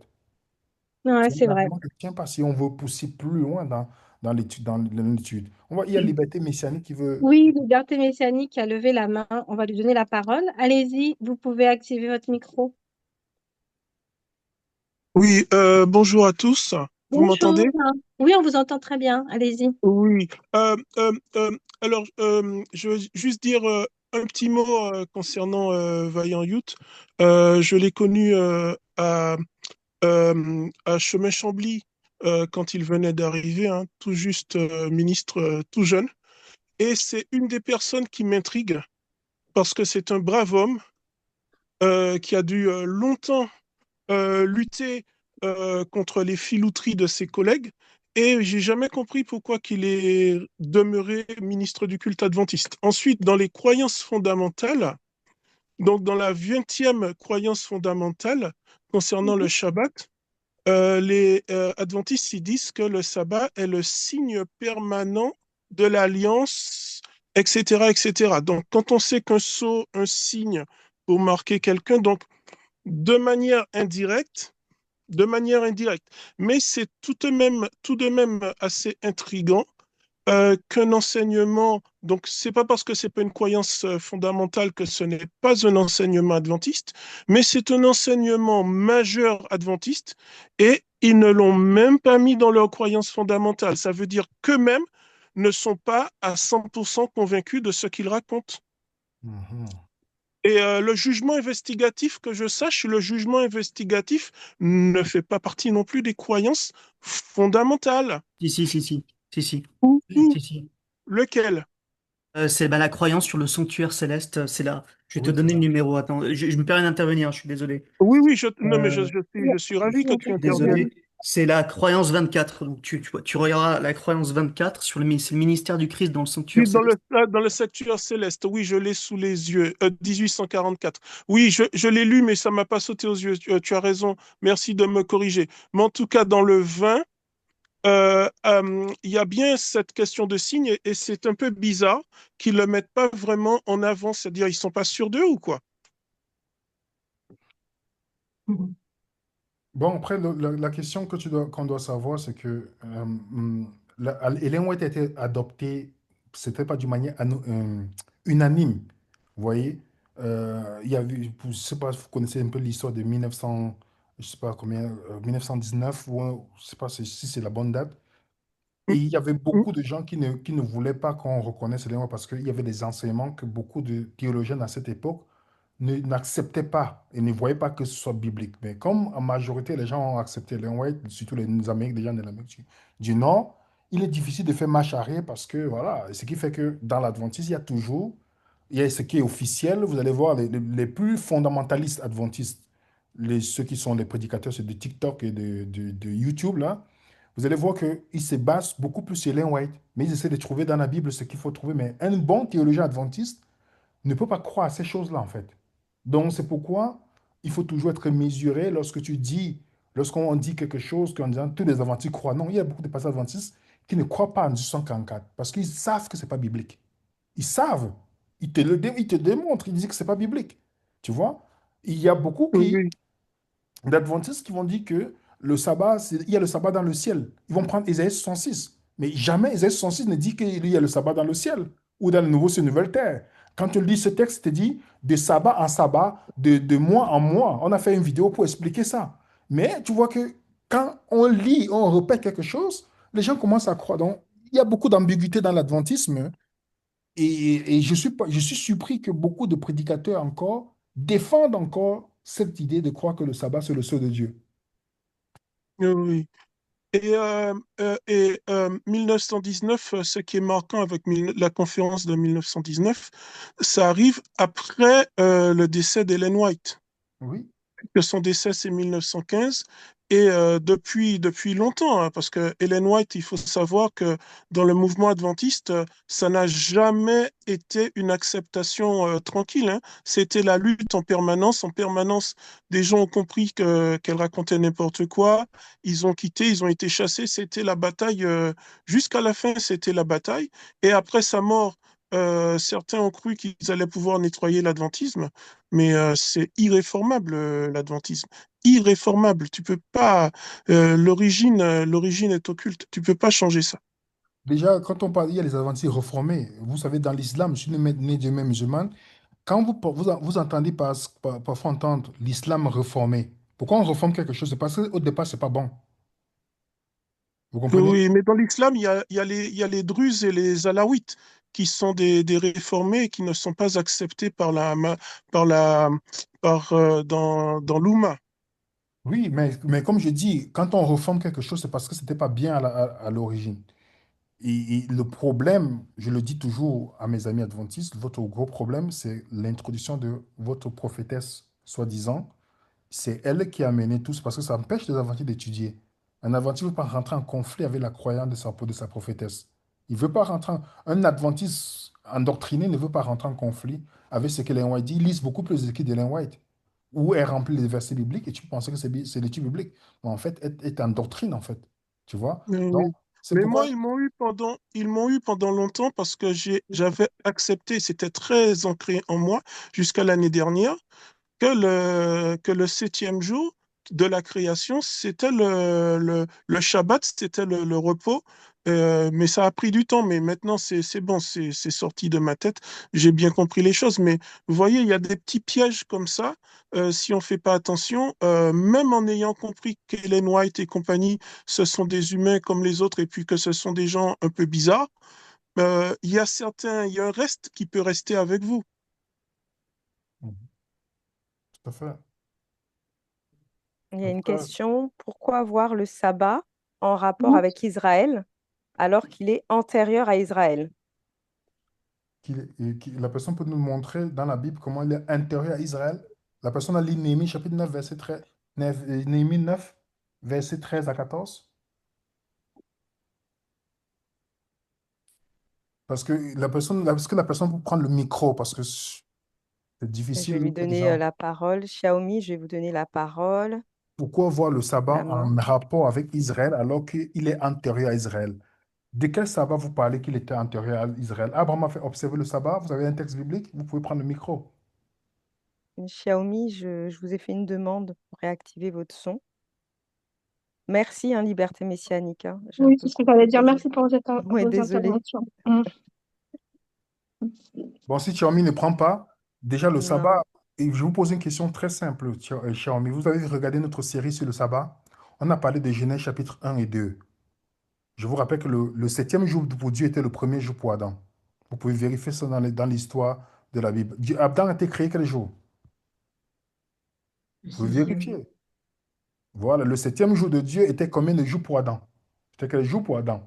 Ouais, C'est c'est un vrai. argument qui ne tient pas si on veut pousser plus loin dans l'étude, dans l'étude. Il y a Liberté Messianique qui veut. Oui, Liberté Messianique qui a levé la main. On va lui donner la parole. Allez-y, vous pouvez activer votre micro. Oui, bonjour à tous. Vous m'entendez? Bonjour. Oui, on vous entend très bien. Allez-y. Oui. Alors, je veux juste dire un petit mot concernant Vaillant Youth. Je l'ai connu à Chemin-Chambly quand il venait d'arriver, hein, tout juste ministre, tout jeune. Et c'est une des personnes qui m'intrigue parce que c'est un brave homme qui a dû longtemps lutter contre les filouteries de ses collègues et j'ai jamais compris pourquoi qu'il est demeuré ministre du culte adventiste. Ensuite, dans les croyances fondamentales, donc dans la 20e croyance fondamentale concernant le Mhm. Shabbat, les adventistes ils disent que le sabbat est le signe permanent de l'alliance, etc., etc. Donc, quand on sait qu'un sceau, un signe pour marquer quelqu'un, donc de manière indirecte, de manière indirecte. Mais c'est tout de même assez intriguant qu'un enseignement, donc c'est pas parce que c'est pas une croyance fondamentale que ce n'est pas un enseignement adventiste, mais c'est un enseignement majeur adventiste et ils ne l'ont même pas mis dans leur croyance fondamentale. Ça veut dire qu'eux-mêmes ne sont pas à 100% convaincus de ce qu'ils racontent. Mhm. Et le jugement investigatif, que je sache, le jugement investigatif ne fait pas partie non plus des croyances fondamentales. Si, si, si, si, si, si, Ou si, si. lequel? C'est bah, la croyance sur le sanctuaire céleste, c'est là. Je vais te Oui, c'est donner le là. numéro. Attends, je me permets d'intervenir, je suis désolé. Oui, oui, non, mais Euh, je suis ravi que tu interviennes. Désolé. C'est la croyance 24. Donc tu regarderas la croyance 24 sur c'est le ministère du Christ dans le Oui, sanctuaire céleste. dans le sanctuaire céleste, oui, je l'ai sous les yeux, 1844. Oui, je l'ai lu, mais ça m'a pas sauté aux yeux. Tu as raison, merci de me corriger. Mais en tout cas, dans le 20, il y a bien cette question de signe et c'est un peu bizarre qu'ils ne le mettent pas vraiment en avant, c'est-à-dire ils sont pas sûrs d'eux ou quoi? Mhm. Bon, après, la question qu'on doit savoir, c'est que Ellen White a été adoptée, c'était pas d'une manière unanime. Vous voyez, il y a eu, je sais pas, vous connaissez un peu l'histoire de 1900, je sais pas combien, 1919, je sais pas si c'est la bonne date. Et il y avait beaucoup de gens qui ne voulaient pas qu'on reconnaisse Ellen White parce qu'il y avait des enseignements que beaucoup de théologiens à cette époque n'acceptaient pas et ne voyaient pas que ce soit biblique. Mais comme en majorité, les gens ont accepté Ellen White, surtout les Amériques, les gens de l'Amérique du Nord, il est difficile de faire marche arrière parce que, voilà, ce qui fait que dans l'adventisme, il y a ce qui est officiel, vous allez voir les plus fondamentalistes adventistes, ceux qui sont les prédicateurs sur de TikTok et de YouTube, là, vous allez voir qu'ils se basent beaucoup plus sur Ellen White, mais ils essaient de trouver dans la Bible ce qu'il faut trouver. Mais un bon théologien adventiste ne peut pas croire à ces choses-là, en fait. Donc, c'est pourquoi il faut toujours être mesuré lorsqu'on dit quelque chose, qu'en disant tous les adventistes croient. Non, il y a beaucoup de pasteurs adventistes qui ne croient pas en 1844 parce qu'ils savent que ce n'est pas biblique. Ils savent. Ils te démontrent, ils disent que ce n'est pas biblique. Tu vois? Il y a beaucoup Oui, d'adventistes qui vont dire que il y a le sabbat dans le ciel. Ils vont prendre Ésaïe 66. Mais jamais Ésaïe 66 ne dit qu'il y a le sabbat dans le ciel ou dans le nouveau ciel, nouvelle terre. Quand tu lis ce texte, il te dit de sabbat en sabbat, de mois en mois. On a fait une vidéo pour expliquer ça. Mais tu vois que quand on lit, on répète quelque chose, les gens commencent à croire. Donc, il y a beaucoup d'ambiguïté dans l'adventisme. Et je suis surpris que beaucoup de prédicateurs encore défendent encore cette idée de croire que le sabbat, c'est le sceau de Dieu. oui, oui. Et 1919, ce qui est marquant avec la conférence de 1919, ça arrive après le décès d'Ellen White. Oui. Que son décès, c'est 1915. Et depuis longtemps, hein, parce que Ellen White, il faut savoir que dans le mouvement adventiste, ça n'a jamais été une acceptation tranquille, hein. C'était la lutte en permanence. En permanence, des gens ont compris qu'elle racontait n'importe quoi. Ils ont quitté, ils ont été chassés. C'était la bataille, jusqu'à la fin, c'était la bataille. Et après sa mort, certains ont cru qu'ils allaient pouvoir nettoyer l'adventisme, mais c'est irréformable, l'adventisme irréformable. Tu peux pas. L'origine est occulte. Tu peux pas changer ça. Déjà, quand on parle, il y a les adventistes réformés. Vous savez, dans l'islam, je suis né de mère musulmane. Quand vous entendez parfois entendre l'islam réformé, pourquoi on réforme quelque chose? C'est parce qu'au départ, c'est pas bon. Vous comprenez? Oui, mais dans l'islam, il y a les Druzes et les Alaouites qui sont des réformés et qui ne sont pas acceptés par la, dans l'Oumma. Oui, mais comme je dis, quand on réforme quelque chose, c'est parce que c'était pas bien à l'origine. Et le problème, je le dis toujours à mes amis adventistes, votre gros problème, c'est l'introduction de votre prophétesse, soi-disant. C'est elle qui a mené tout ça, parce que ça empêche les adventistes d'étudier. Un adventiste ne veut pas rentrer en conflit avec la croyance de sa prophétesse. Il veut pas rentrer un adventiste endoctriné ne veut pas rentrer en conflit avec ce que Ellen White dit. Il lit beaucoup plus de ce que d'Ellen White. Où elle remplit les versets bibliques et tu pensais que c'est l'étude biblique. Mais en fait, elle est en doctrine, en fait. Tu vois? Donc, Oui. c'est Mais moi, pourquoi. ils m'ont eu pendant longtemps parce que j'avais accepté, c'était très ancré en moi jusqu'à l'année dernière, que le septième jour de la création, c'était le Shabbat, c'était le repos. Mais ça a pris du temps, mais maintenant c'est bon, c'est sorti de ma tête. J'ai bien compris les choses. Mais vous voyez, il y a des petits pièges comme ça. Si on ne fait pas attention, même en ayant compris qu'Ellen White et compagnie, ce sont des humains comme les autres et puis que ce sont des gens un peu bizarres, il y a un reste qui peut rester avec vous. Mhm. Tout à fait. Il y a En tout une cas, question, pourquoi voir le sabbat en rapport Mhm. avec Israël alors qu'il est antérieur à Israël? la personne peut nous montrer dans la Bible comment il est intérieur à Israël. La personne a lu Néhémie chapitre 9 verset 13, Néhémie 9, verset 13 à 14. Parce que la personne peut prendre le micro, parce que c'est Je vais difficile lui pour les donner gens. la parole. Xiaomi, je vais vous donner la parole. Pourquoi voir le sabbat La main. en rapport avec Israël alors qu'il est antérieur à Israël? De quel sabbat vous parlez qu'il était antérieur à Israël? Abraham a fait observer le sabbat. Vous avez un texte biblique, vous pouvez prendre le micro. Xiaomi, je vous ai fait une demande pour réactiver votre son. Merci, hein, Liberté Messianique, hein. J'ai un Oui, peu c'est ce que j'allais coupé, dire. désolé. Merci pour Ouais, vos désolé. interventions. Mhm. Bon, si Xiaomi ne prend pas, déjà le Non. sabbat, et je vous pose une question très simple, Xiaomi. Vous avez regardé notre série sur le sabbat? On a parlé de Genèse chapitre 1 et 2. Je vous rappelle que le septième jour pour Dieu était le premier jour pour Adam. Vous pouvez vérifier ça dans l'histoire de la Bible. Adam a été créé quel jour? Le Vous pouvez septième. vérifier. Voilà, le septième jour de Dieu était combien de jours pour Adam? C'était quel jour pour Adam?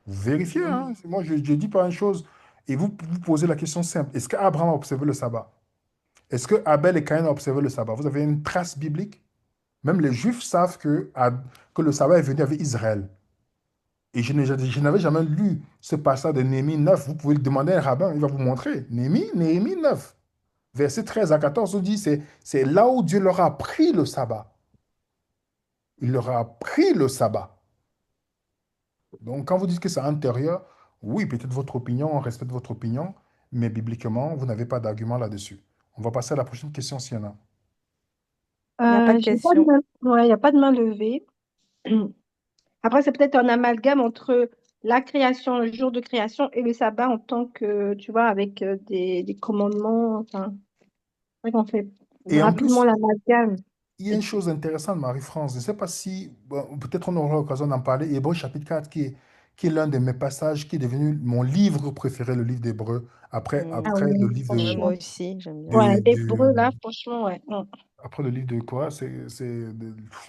Vous vérifiez, hein? Moi, je ne dis pas une chose. Et vous posez la question simple. Est-ce qu'Abraham a observé le sabbat? Est-ce que Abel et Caïn ont observé le sabbat? Vous avez une trace biblique? Même les Juifs savent que le sabbat est venu avec Israël. Et je n'avais jamais lu ce passage de Néhémie 9. Vous pouvez le demander à un rabbin, il va vous montrer. Néhémie 9, verset 13 à 14, on dit c'est là où Dieu leur a appris le sabbat. Il leur a appris le sabbat. Donc, quand vous dites que c'est intérieur, oui, peut-être votre opinion, on respecte votre opinion, mais bibliquement, vous n'avez pas d'argument là-dessus. On va passer à la prochaine question s'il y en a. Il n'y a pas de J'ai pas de question. main, ouais, il n'y a pas de main levée. Après, c'est peut-être un amalgame entre la création, le jour de création et le sabbat en tant que, tu vois, avec des commandements. Enfin, c'est vrai qu'on fait Et en rapidement plus, l'amalgame. il y a une chose intéressante, Marie-France. Je ne sais pas si, bon, peut-être on aura l'occasion d'en parler. Hébreu chapitre 4, qui est l'un de mes passages, qui est devenu mon livre préféré, le livre d'Hébreu, Ah après le oui, livre Ouais, moi franchement. aussi, j'aime bien. Ouais, de, l'hébreu, de- là, franchement, ouais. Mm. après le livre de quoi?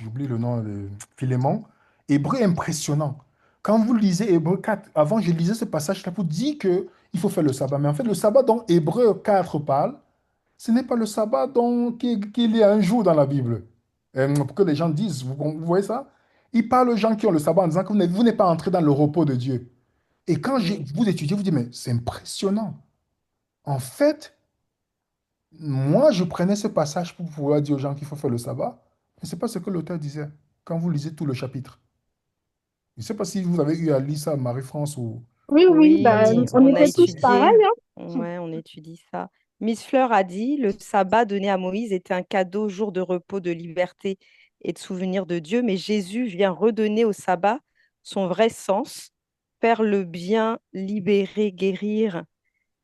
J'oublie le nom, Philémon. Hébreu est impressionnant. Quand vous lisez Hébreu 4, avant je lisais ce passage-là pour dire que il faut faire le sabbat. Mais en fait, le sabbat dont Hébreu 4 parle, ce n'est pas le sabbat qu'il y a un jour dans la Bible. pour que les gens disent, vous voyez ça? Il parle aux gens qui ont le sabbat en disant que vous n'êtes pas entrés dans le repos de Dieu. Et quand Mm. vous étudiez, vous dites, mais c'est impressionnant. En fait, moi, je prenais ce passage pour pouvoir dire aux gens qu'il faut faire le sabbat, mais ce n'est pas ce que l'auteur disait quand vous lisez tout le chapitre. Je ne sais pas si vous avez eu à lire ça, Marie-France ou Oui, oui, bah, Nadine, Oui, ça on on peut a était aussi. tous pareils, étudié. hein. Ouais, on étudie ça. Miss Fleur a dit, le sabbat donné à Moïse était un cadeau, jour de repos, de liberté et de souvenir de Dieu, mais Jésus vient redonner au sabbat son vrai sens, faire le bien, libérer, guérir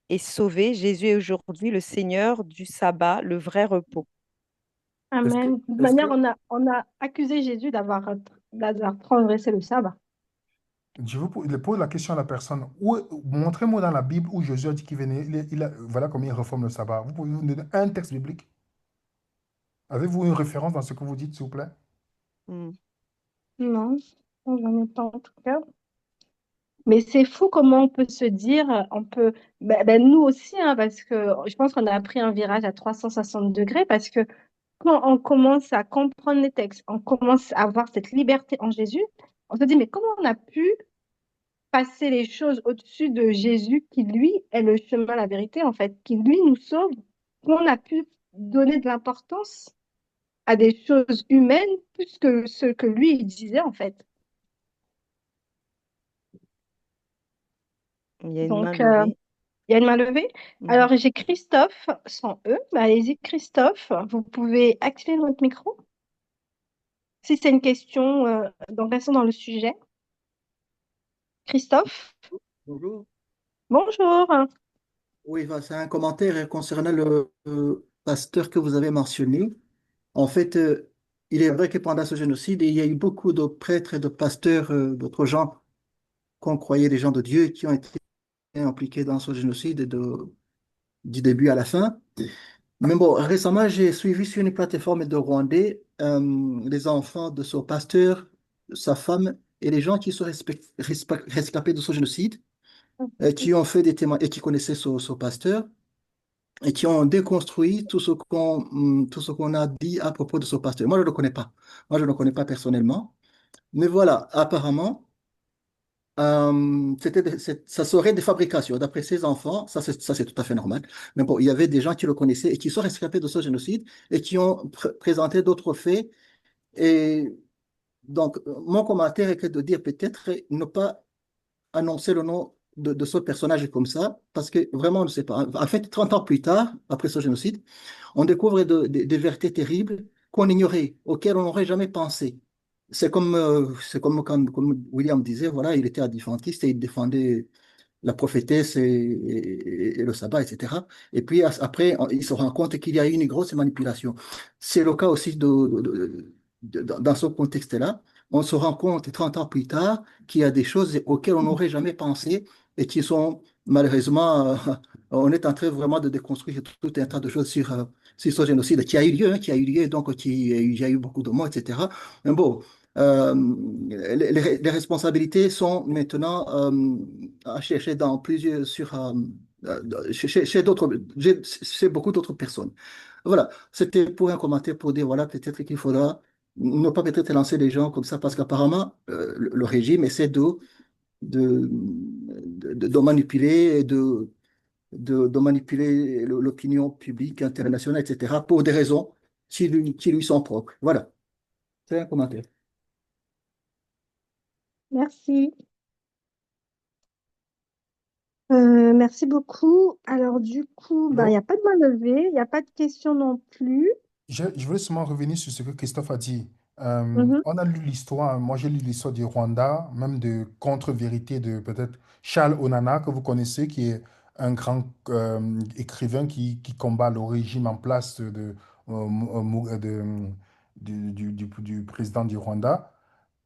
et sauver. Jésus est aujourd'hui le Seigneur du sabbat, le vrai repos. Est-ce que, Amen. De toute est-ce manière, que, on a accusé Jésus d'avoir transgressé le sabbat. je vous pose la question à la personne, montrez-moi dans la Bible où Jésus a dit qu'il venait, voilà comment il réforme le sabbat. Vous pouvez vous donner un texte biblique? Avez-vous une référence dans ce que vous dites, s'il vous plaît? Mm. Non, j'en ai pas en tout cas. Mais c'est fou comment on peut se dire, on peut, nous aussi, hein, parce que je pense qu'on a pris un virage à 360 degrés, parce que quand on commence à comprendre les textes, on commence à avoir cette liberté en Jésus, on se dit, mais comment on a pu passer les choses au-dessus de Jésus, qui lui est le chemin, la vérité, en fait, qui lui nous sauve, comment on a pu donner de l'importance à des choses humaines plus que ce que lui il disait, en fait. Il y a une main Donc, levée. il y a une main levée. Mhm. Alors, j'ai Christophe, sans E. Bah, allez-y, Christophe, vous pouvez activer votre micro. Si c'est une question, donc restons dans le sujet. Christophe, Bonjour. bonjour. Oui, c'est un commentaire concernant le pasteur que vous avez mentionné. En fait, il est vrai que pendant ce génocide, il y a eu beaucoup de prêtres et de pasteurs, d'autres gens qu'on croyait des gens de Dieu qui ont été impliqués dans ce génocide du début à la fin. Mais bon, récemment, j'ai suivi sur une plateforme de Rwandais les enfants de ce pasteur, sa femme et les gens qui sont rescapés de ce génocide, qui ont fait des témoignages et qui connaissaient ce pasteur, et qui ont déconstruit tout ce qu'on a dit à propos de ce pasteur. Moi, je ne le connais pas. Moi, je ne le connais pas personnellement. Mais voilà, apparemment, ça serait des fabrications. D'après ces enfants, ça, c'est tout à fait normal. Mais bon, il y avait des gens qui le connaissaient et qui sont rescapés de ce génocide et qui ont présenté d'autres faits. Et donc, mon commentaire est que de dire peut-être ne pas annoncer le nom de ce personnage comme ça, parce que vraiment, on ne sait pas. En fait, 30 ans plus tard, après ce génocide, on découvre des vérités terribles qu'on ignorait, auxquelles on n'aurait jamais pensé. C'est comme William disait, voilà, il était adventiste et il défendait la prophétesse et le sabbat, etc. Et puis après, il se rend compte qu'il y a eu une grosse manipulation. C'est le cas aussi dans ce contexte-là. On se rend compte 30 ans plus tard qu'il y a des choses auxquelles on n'aurait jamais pensé et qui sont malheureusement, on est en train vraiment de déconstruire tout un tas de choses sur ce génocide qui a eu lieu, hein, qui a eu lieu, donc il y a eu beaucoup de morts, etc. Mais bon, euh, les responsabilités sont maintenant à chercher dans plusieurs, chez d'autres, chez beaucoup d'autres personnes. Voilà, c'était pour un commentaire pour dire, voilà, peut-être qu'il faudra ne pas peut-être lancer les gens comme ça, parce qu'apparemment, le régime essaie de manipuler et de manipuler l'opinion publique internationale, etc., pour des raisons qui lui sont propres. Voilà, c'est un commentaire. Merci. Merci beaucoup. Alors, du coup, il n'y Allô? a pas de main levée, il n'y a pas de question non plus. Je voulais seulement revenir sur ce que Christophe a dit. Mhm. On a lu l'histoire, moi j'ai lu l'histoire du Rwanda, même de contre-vérité de peut-être Charles Onana, que vous connaissez, qui est un grand écrivain qui combat le régime en place du président du Rwanda.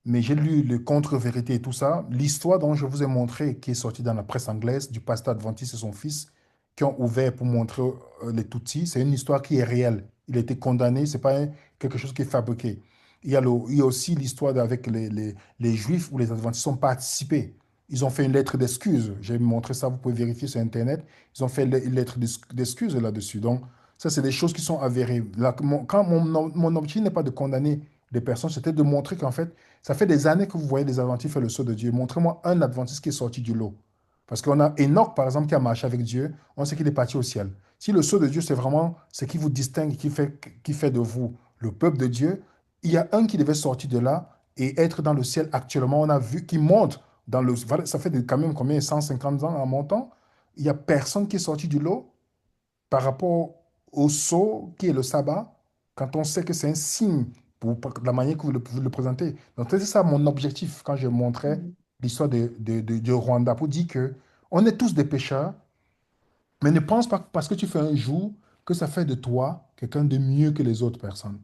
Mais j'ai lu le contre-vérité et tout ça. L'histoire dont je vous ai montré, qui est sortie dans la presse anglaise, du pasteur adventiste et son fils, qui ont ouvert pour montrer les Tutsis, c'est une histoire qui est réelle. Il a été condamné, c'est pas quelque chose qui est fabriqué. Il y a aussi l'histoire avec les Juifs où les adventistes ont participé. Ils ont fait une lettre d'excuse. J'ai montré ça, vous pouvez vérifier sur Internet. Ils ont fait une lettre d'excuse là-dessus. Donc, Ça, c'est des choses qui sont avérées. Mon objectif n'est pas de condamner des personnes, c'était de montrer qu'en fait, ça fait des années que vous voyez des adventistes faire le saut de Dieu. Montrez-moi un adventiste qui est sorti du lot. Parce qu'on a Enoch, par exemple, qui a marché avec Dieu, on sait qu'il est parti au ciel. Si le saut de Dieu, c'est vraiment ce qui vous distingue, qui fait de vous le peuple de Dieu, il y a un qui devait sortir de là et être dans le ciel actuellement. On a vu qu'il monte dans le... Ça fait quand même combien, 150 ans en montant. Il n'y a personne qui est sorti du lot par rapport au sceau qui est le sabbat, quand on sait que c'est un signe pour la manière que vous le présentez. Donc, c'est ça mon objectif quand je montrais Mhm. l'histoire du Rwanda pour dire que on est tous des pécheurs, mais ne pense pas parce que tu fais un jour que ça fait de toi quelqu'un de mieux que les autres personnes.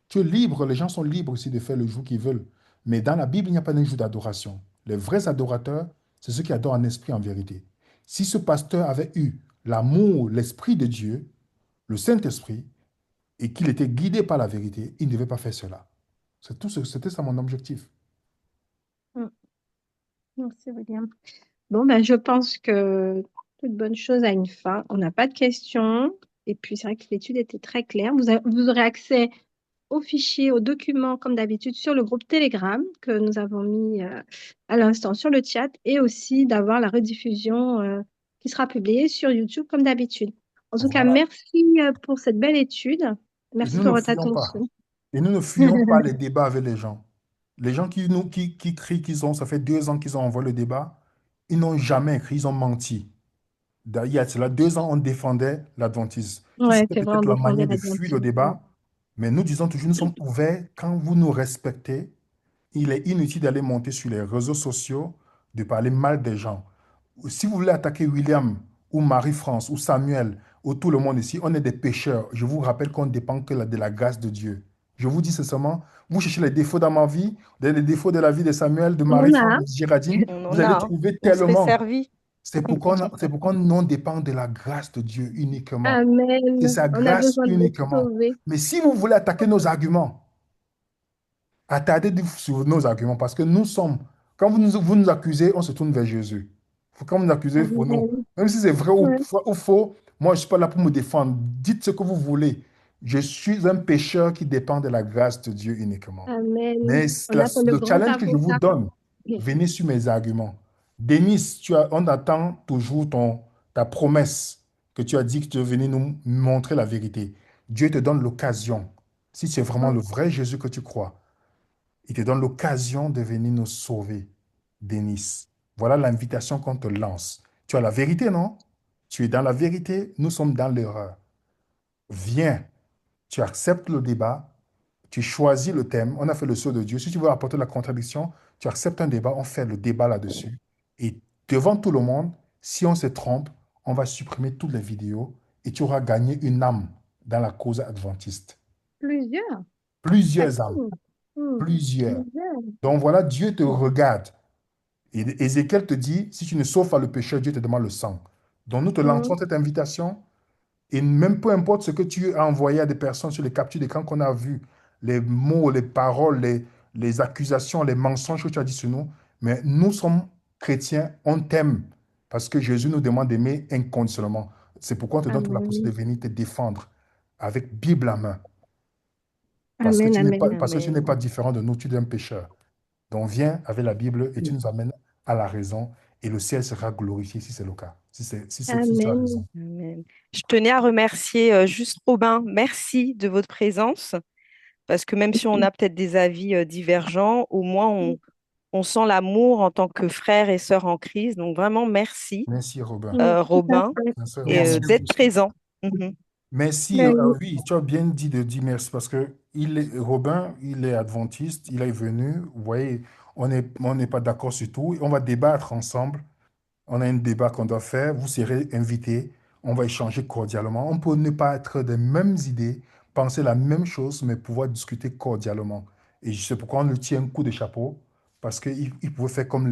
Tu es libre, les gens sont libres aussi de faire le jour qu'ils veulent. Mais dans la Bible, il n'y a pas d'un jour d'adoration. Les vrais adorateurs, c'est ceux qui adorent en esprit, en vérité. Si ce pasteur avait eu l'amour, l'esprit de Dieu, le Saint-Esprit, et qu'il était guidé par la vérité, il ne devait pas faire cela. C'était ça mon objectif. Mm. Merci, William. Bon, ben, je pense que toute bonne chose a une fin. On n'a pas de questions. Et puis, c'est vrai que l'étude était très claire. Vous aurez accès aux fichiers, aux documents, comme d'habitude, sur le groupe Telegram que nous avons mis à l'instant sur le chat et aussi d'avoir la rediffusion qui sera publiée sur YouTube, comme d'habitude. En tout cas, Voilà. merci pour cette belle étude. Et Merci nous pour ne votre fuyons pas. attention. Et nous ne fuyons pas les débats avec les gens. Les gens qui crient ça fait 2 ans qu'ils ont envoyé le débat, ils n'ont jamais écrit, ils ont menti. Il y a cela 2 ans, on défendait l'adventisme. Tu Ouais, c'était c'est vrai, on peut-être la défendait manière de la fuir le identité. débat, mais nous disons toujours, nous sommes ouverts quand vous nous respectez. Il est inutile d'aller monter sur les réseaux sociaux, de parler mal des gens. Si vous voulez attaquer William ou Marie-France ou Samuel ou tout le monde ici, on est des pécheurs. Je vous rappelle qu'on ne dépend que de la grâce de Dieu. Je vous dis sincèrement, vous cherchez les défauts dans ma vie, les défauts de la vie de Samuel, de On en Marie-France, a. de Géraldine, On vous en a, allez hein. trouver On serait tellement. servi. C'est pourquoi nous on dépend de la grâce de Dieu uniquement. C'est Amen. sa On a grâce besoin d'être uniquement. sauvés. Mais si vous voulez attaquer nos arguments, attardez-vous sur nos arguments parce que nous sommes, quand vous nous accusez, on se tourne vers Jésus. Quand vous nous accusez, il faut nous, Amen. même si c'est vrai Ouais. ou faux, moi je ne suis pas là pour me défendre. Dites ce que vous voulez. Je suis un pécheur qui dépend de la grâce de Dieu uniquement. Amen. Mais On appelle le le grand challenge que je vous avocat. donne, venez sur mes arguments. Denis, on attend toujours ta promesse que tu as dit que tu veux venir nous montrer la vérité. Dieu te donne l'occasion, si c'est vraiment le vrai Jésus que tu crois, il te donne l'occasion de venir nous sauver, Denis. Voilà l'invitation qu'on te lance. Tu as la vérité, non? Tu es dans la vérité, nous sommes dans l'erreur. Viens, tu acceptes le débat, tu choisis le thème, on a fait le saut de Dieu. Si tu veux apporter la contradiction, tu acceptes un débat, on fait le débat là-dessus. Et devant tout le monde, si on se trompe, on va supprimer toutes les vidéos et tu auras gagné une âme dans la cause adventiste. Plusieurs. Plusieurs âmes, Chacune. plusieurs. Plusieurs. Donc voilà, Dieu te regarde. Et Ézéchiel te dit, si tu ne sauves pas le pécheur, Dieu te demande le sang. Donc nous te lançons cette invitation et même peu importe ce que tu as envoyé à des personnes sur les captures d'écran qu'on a vues, les mots, les paroles, les accusations, les mensonges que tu as dit sur nous, mais nous sommes chrétiens, on t'aime parce que Jésus nous demande d'aimer inconditionnellement. C'est pourquoi on te donne toute la possibilité Amen. de venir te défendre avec Bible à main. Amen. Amen. Parce que tu n'es Amen. pas différent de nous, tu es un pécheur. Donc viens avec la Bible et tu nous amènes à la raison et le ciel sera glorifié si c'est le cas, si tu as Amen. raison. Amen. Je tenais à remercier juste Robin. Merci de votre présence, parce que même si on a peut-être des avis divergents, au moins on sent l'amour en tant que frères et sœurs en Christ. Donc vraiment, merci, Merci Robin. Tout à Robin, fait. Bien sûr, et merci. Merci. d'être présent. Mhm. Merci, Ben oui. oui, tu as bien dit de dire merci parce que Robin, il est adventiste, il est venu, vous voyez, on n'est pas d'accord sur tout, on va débattre ensemble. On a un débat qu'on doit faire. Vous serez invités. On va échanger cordialement. On peut ne pas être des mêmes idées, penser la même chose, mais pouvoir discuter cordialement. Et c'est pourquoi on lui tient un coup de chapeau, parce qu'il pouvait faire comme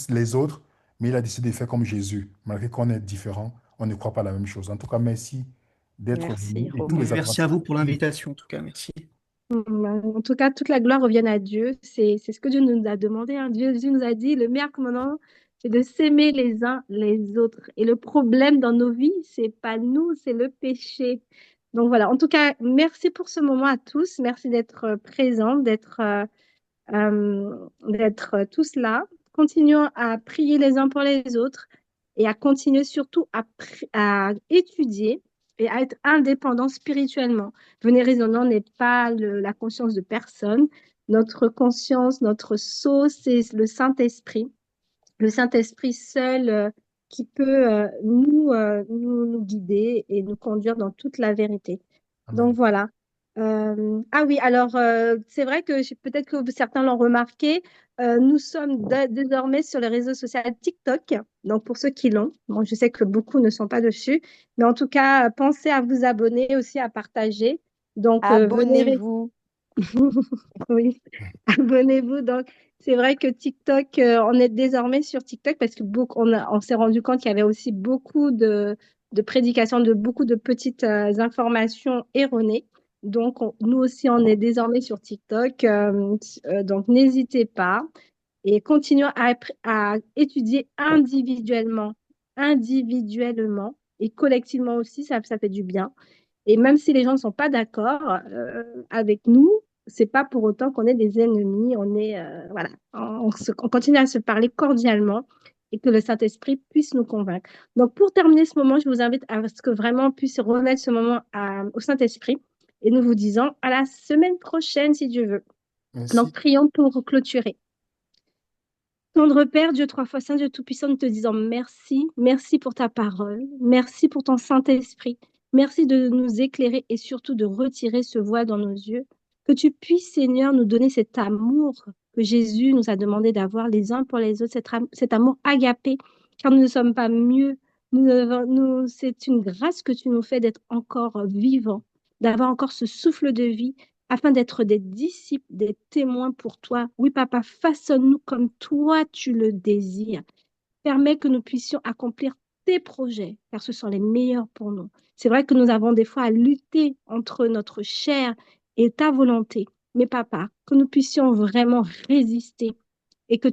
les autres, mais il a décidé de faire comme Jésus. Malgré qu'on est différents, on ne croit pas la même chose. En tout cas, merci d'être Merci, venu et tous Robin. les Merci à adventistes. vous pour l'invitation, en tout cas. Merci. En tout cas, toute la gloire revient à Dieu. C'est ce que Dieu nous a demandé, hein. Dieu nous a dit, le meilleur commandement, c'est de s'aimer les uns les autres. Et le problème dans nos vies, c'est pas nous, c'est le péché. Donc voilà, en tout cas, merci pour ce moment à tous. Merci d'être présents, d'être tous là. Continuons à prier les uns pour les autres et à continuer surtout à étudier et à être indépendants spirituellement. Venez raisonnant n'est pas la conscience de personne. Notre conscience, notre sceau, c'est le Saint-Esprit. Le Saint-Esprit seul qui peut nous guider et nous conduire dans toute la vérité. Donc Amen. voilà. Ah oui, alors c'est vrai que peut-être que certains l'ont remarqué, nous sommes désormais sur les réseaux sociaux TikTok. Donc pour ceux qui l'ont, bon, je sais que beaucoup ne sont pas dessus, mais en tout cas, pensez à vous abonner aussi, à partager. Donc venez. Abonnez-vous. Oui, abonnez-vous. Donc, c'est vrai que TikTok, on est désormais sur TikTok parce que on s'est rendu compte qu'il y avait aussi beaucoup de prédications, de beaucoup de petites informations erronées. Donc, nous aussi, on est désormais sur TikTok. Donc, n'hésitez pas et continuons à étudier individuellement et collectivement aussi, ça fait du bien. Et même si les gens ne sont pas d'accord avec nous, c'est pas pour autant qu'on est des ennemis. On est, voilà, on continue à se parler cordialement et que le Saint-Esprit puisse nous convaincre. Donc, pour terminer ce moment, je vous invite à ce que vraiment on puisse remettre ce moment au Saint-Esprit et nous vous disons à la semaine prochaine, si Dieu veut. Donc, Merci. prions pour clôturer. Tendre Père, Dieu trois fois saint, Dieu tout-puissant, nous te disons merci, merci pour ta parole, merci pour ton Saint-Esprit, merci de nous éclairer et surtout de retirer ce voile dans nos yeux. Que tu puisses, Seigneur, nous donner cet amour que Jésus nous a demandé d'avoir les uns pour les autres, cet amour agapé, car nous ne sommes pas mieux. C'est une grâce que tu nous fais d'être encore vivants, d'avoir encore ce souffle de vie, afin d'être des disciples, des témoins pour toi. Oui, Papa, façonne-nous comme toi tu le désires. Permets que nous puissions accomplir tes projets, car ce sont les meilleurs pour nous. C'est vrai que nous avons des fois à lutter entre notre chair et ta volonté. Mais Papa, que nous puissions vraiment résister et que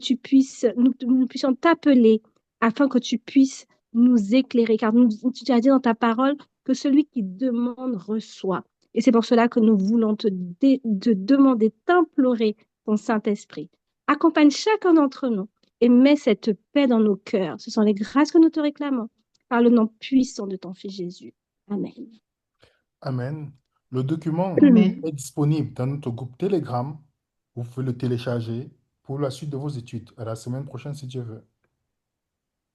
nous puissions t'appeler afin que tu puisses nous éclairer, car tu as dit dans ta parole que celui qui demande reçoit. Et c'est pour cela que nous voulons te demander, t'implorer ton Saint-Esprit. Accompagne chacun d'entre nous et mets cette paix dans nos cœurs. Ce sont les grâces que nous te réclamons par le nom puissant de ton Fils Jésus. Amen. Amen. Le document Amen. est disponible dans notre groupe Telegram. Vous pouvez le télécharger pour la suite de vos études. À la semaine prochaine, si Dieu veut.